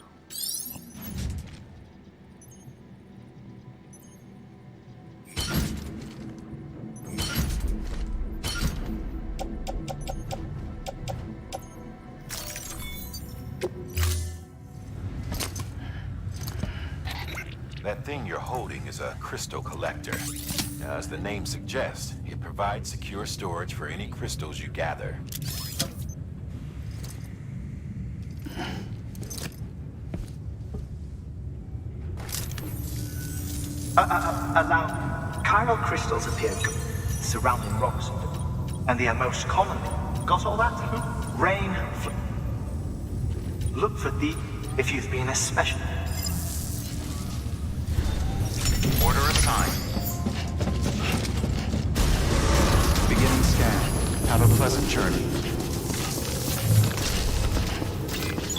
That thing you're holding is a crystal collector. Now, as the name suggests, it provides secure storage for any crystals you gather. Allow chiral crystals appear surrounding rocks, and they are most commonly. Got all that? Rain. Look for the if you've been especially. Order assigned. Beginning scan. Have a pleasant journey.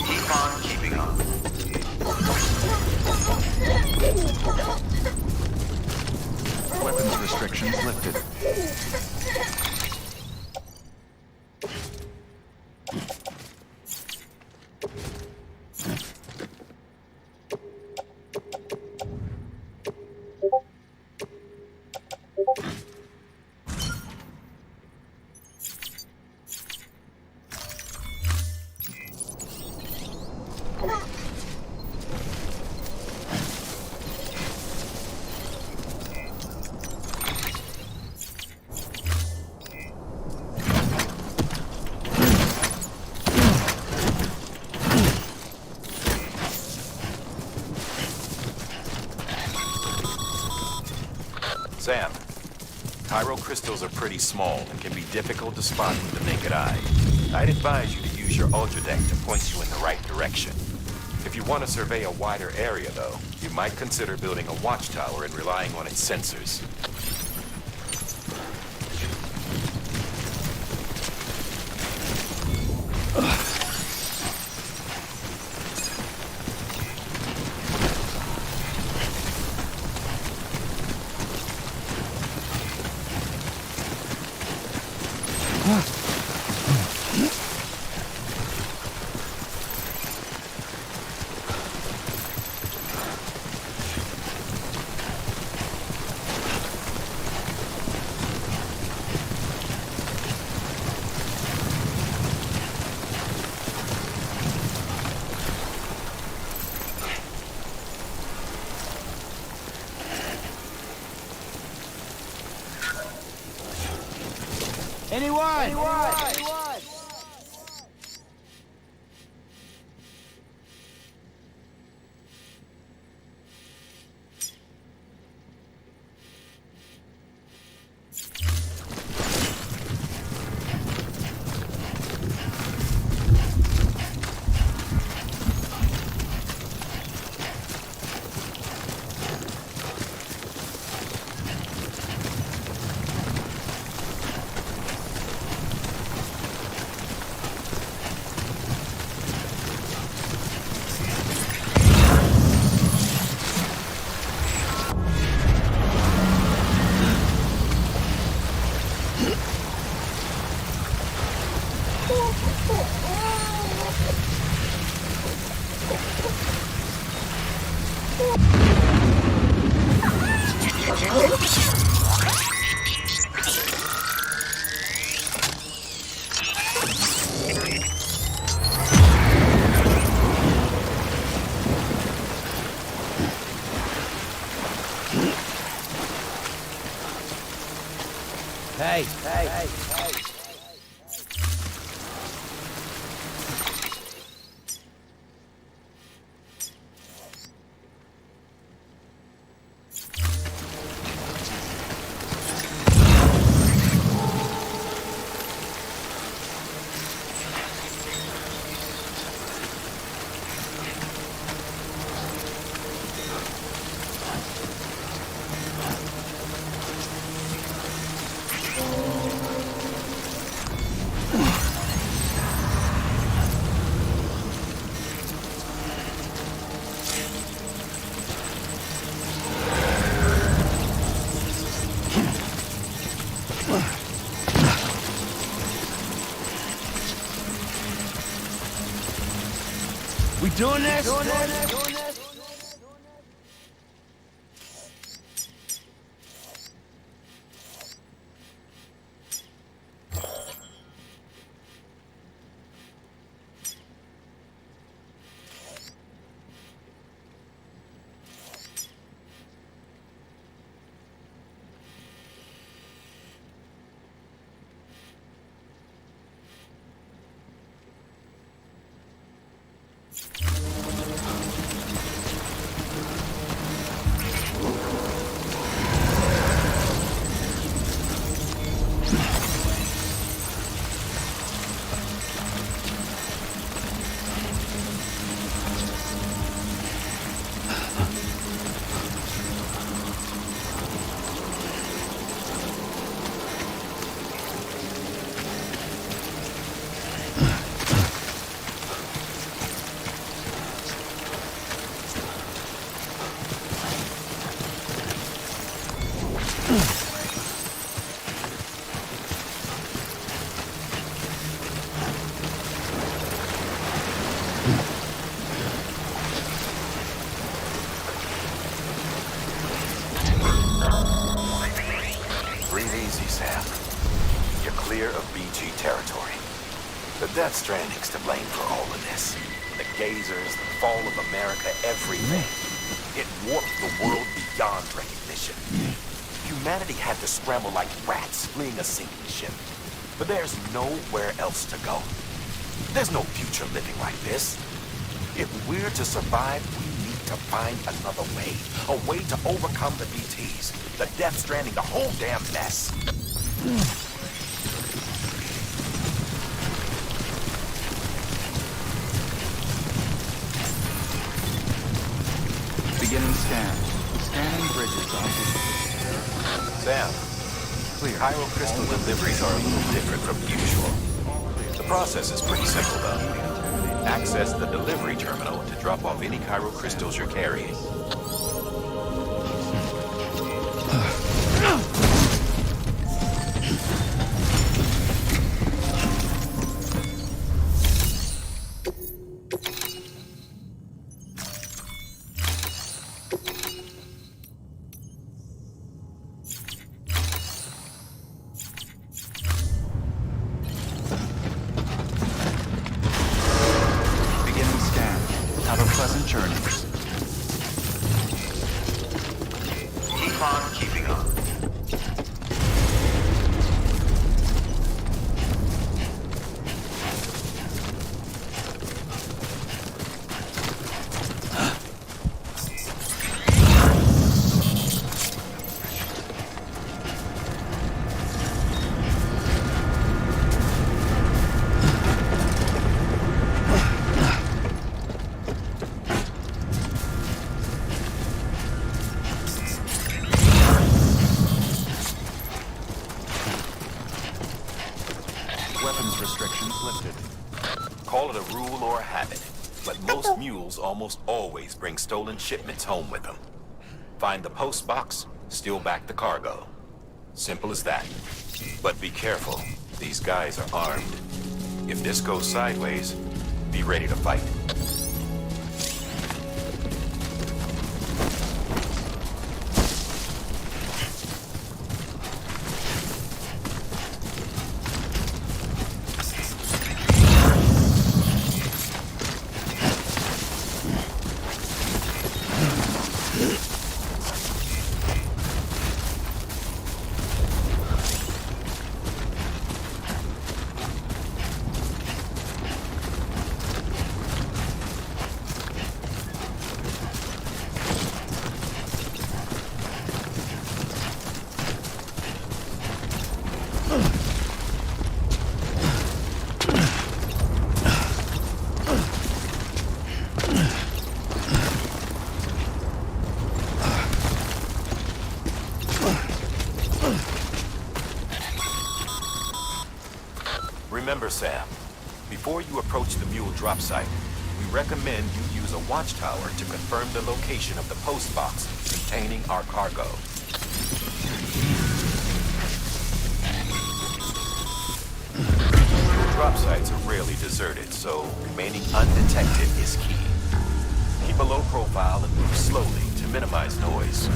Keep on keeping on. Weapons restrictions lifted. Sam, Tyro crystals are pretty small and can be difficult to spot with the naked eye. I'd advise you to use your ultra deck to point you in the right direction. If you want to survey a wider area, though, you might consider building a watchtower and relying on its sensors. Anyone? Hey. We doing this? Death Stranding's to blame for all of this. The gazers, the fall of America, everything. It warped the world beyond recognition. Humanity had to scramble like rats fleeing a sinking ship. But there's nowhere else to go. There's no future living like this. If we're to survive, we need to find another way. A way to overcome the BTs. The Death Stranding, the whole damn mess. Beginning scan. Scanning bridges ID. Sam, clear. Pyro crystal deliveries are a little different from usual. The process is pretty simple, though. Access the delivery terminal to drop off any Cairo crystals you're carrying. Almost always bring stolen shipments home with them. Find the post box, steal back the cargo. Simple as that. But be careful. These guys are armed. If this goes sideways, be ready to fight. Remember, Sam, before you approach the mule drop site, we recommend you use a watchtower to confirm the location of the post box containing our cargo. Drop sites are rarely deserted, so remaining undetected is key. Keep a low profile and move slowly to minimize noise.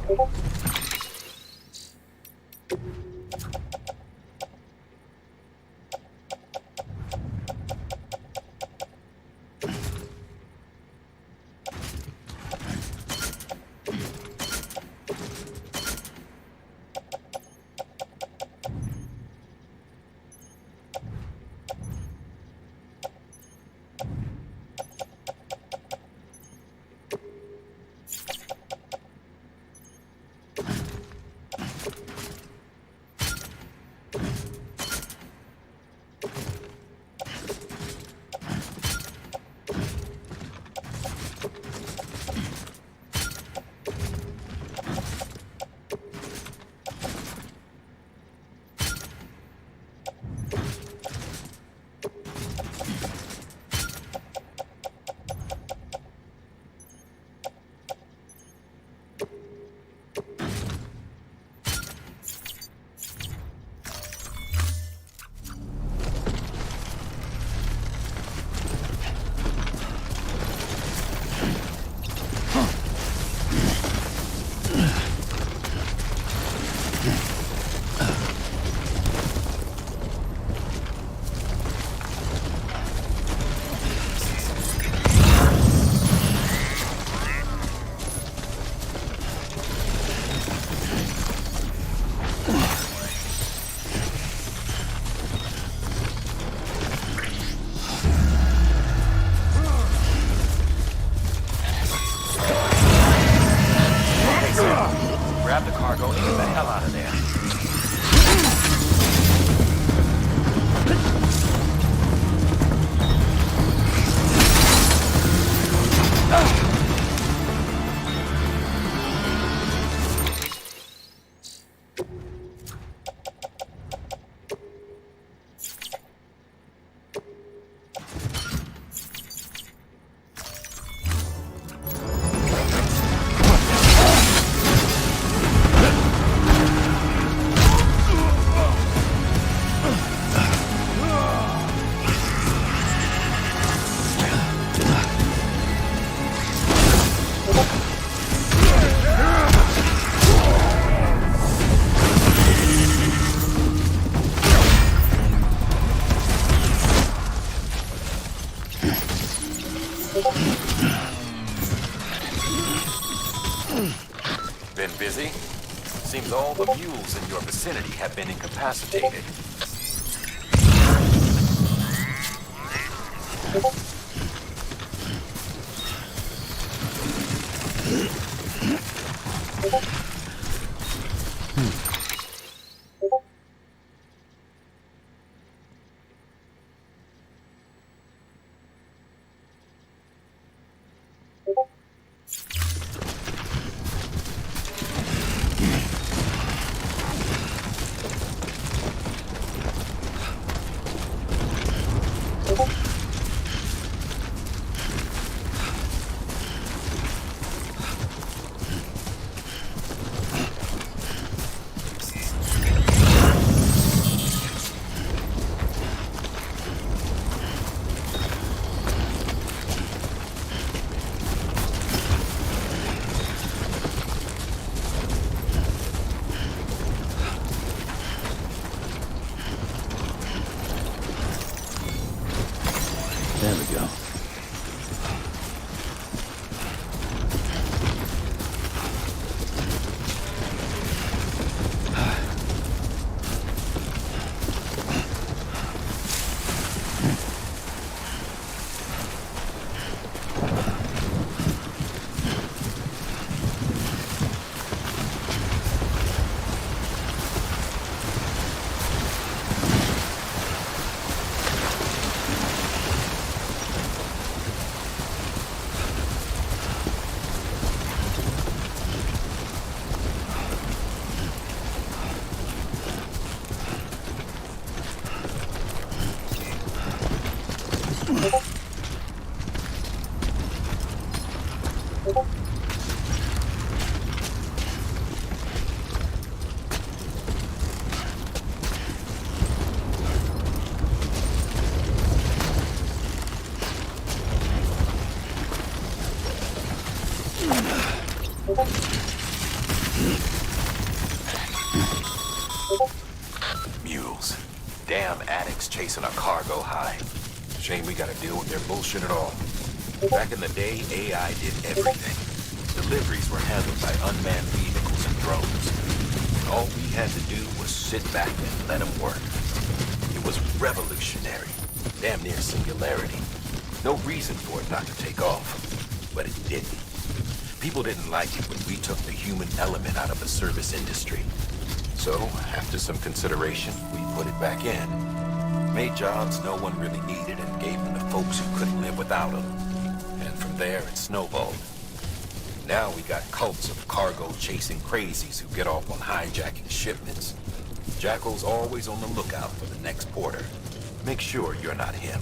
Grab the cargo and get the hell out of there. Been busy? Seems all the mules in your vicinity have been incapacitated. There we go. Mules. Damn addicts chasing a cargo high. Shame we gotta deal with their bullshit at all. Back in the day, AI did everything. Deliveries were handled by unmanned vehicles and drones. All we had to do was sit back and let them work. It was revolutionary. Damn near singularity. No reason for it not to take off. But it didn't. People didn't like it when we took the human element out of the service industry. So, after some consideration, we put it back in. Made jobs no one really needed and gave them to folks who couldn't live without them. And from there, it snowballed. Now we got cults of cargo-chasing crazies who get off on hijacking shipments. Jackal's always on the lookout for the next porter. Make sure you're not him.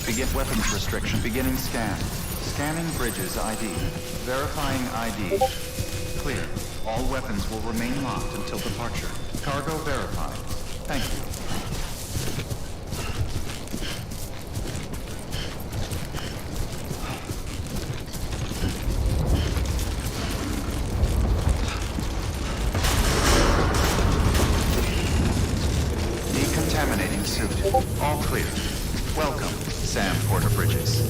Begin weapons restriction. Beginning scan. Scanning bridges ID. Verifying ID. Clear. All weapons will remain locked until departure. Cargo verified. Thank you. Decontaminating suit. All clear. Welcome, Sam Porter Bridges.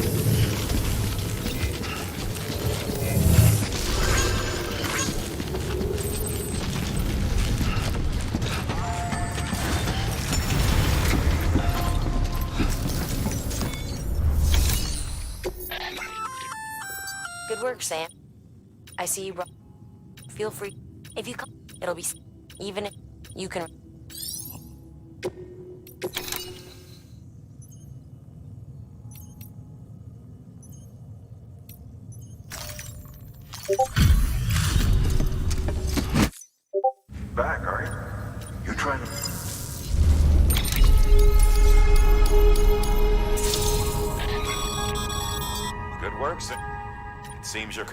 Good work, Sam. I see you. Feel free. If you come, it'll be even if you can. Back, are you? You trying to... Good work, sir. It seems you're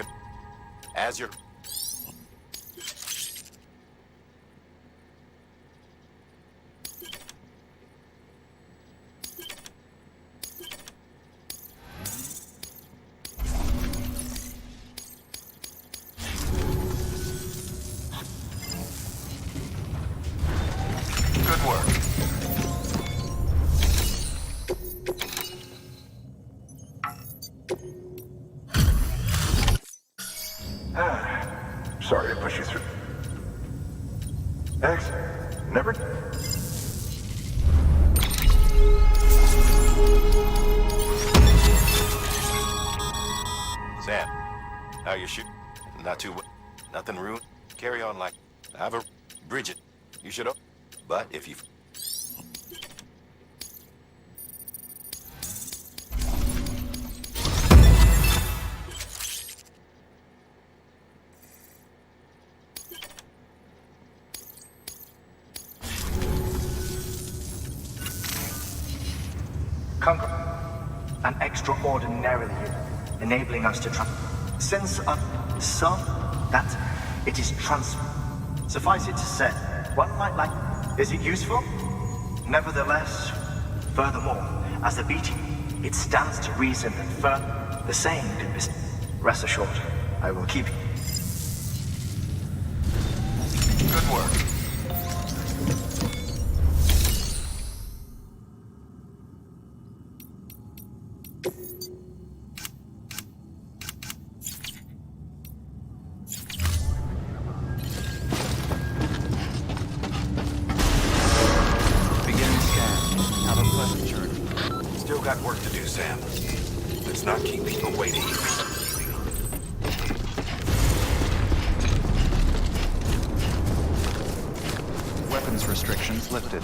as you're... Good work. Sorry to push you through. X, never... Sam, how you shoot? Not too... Nothing rude. Carry on like... I've a... Bridget, you should... But if you... Conquer. An extraordinarily enabling us to sense some that it is Suffice it to say, one might like. Is it useful? Nevertheless, furthermore, as a BT, it stands to reason that the same can be. Rest assured, I will keep you. Good work. Got work to do, Sam. Let's not keep people waiting. Weapons restrictions lifted.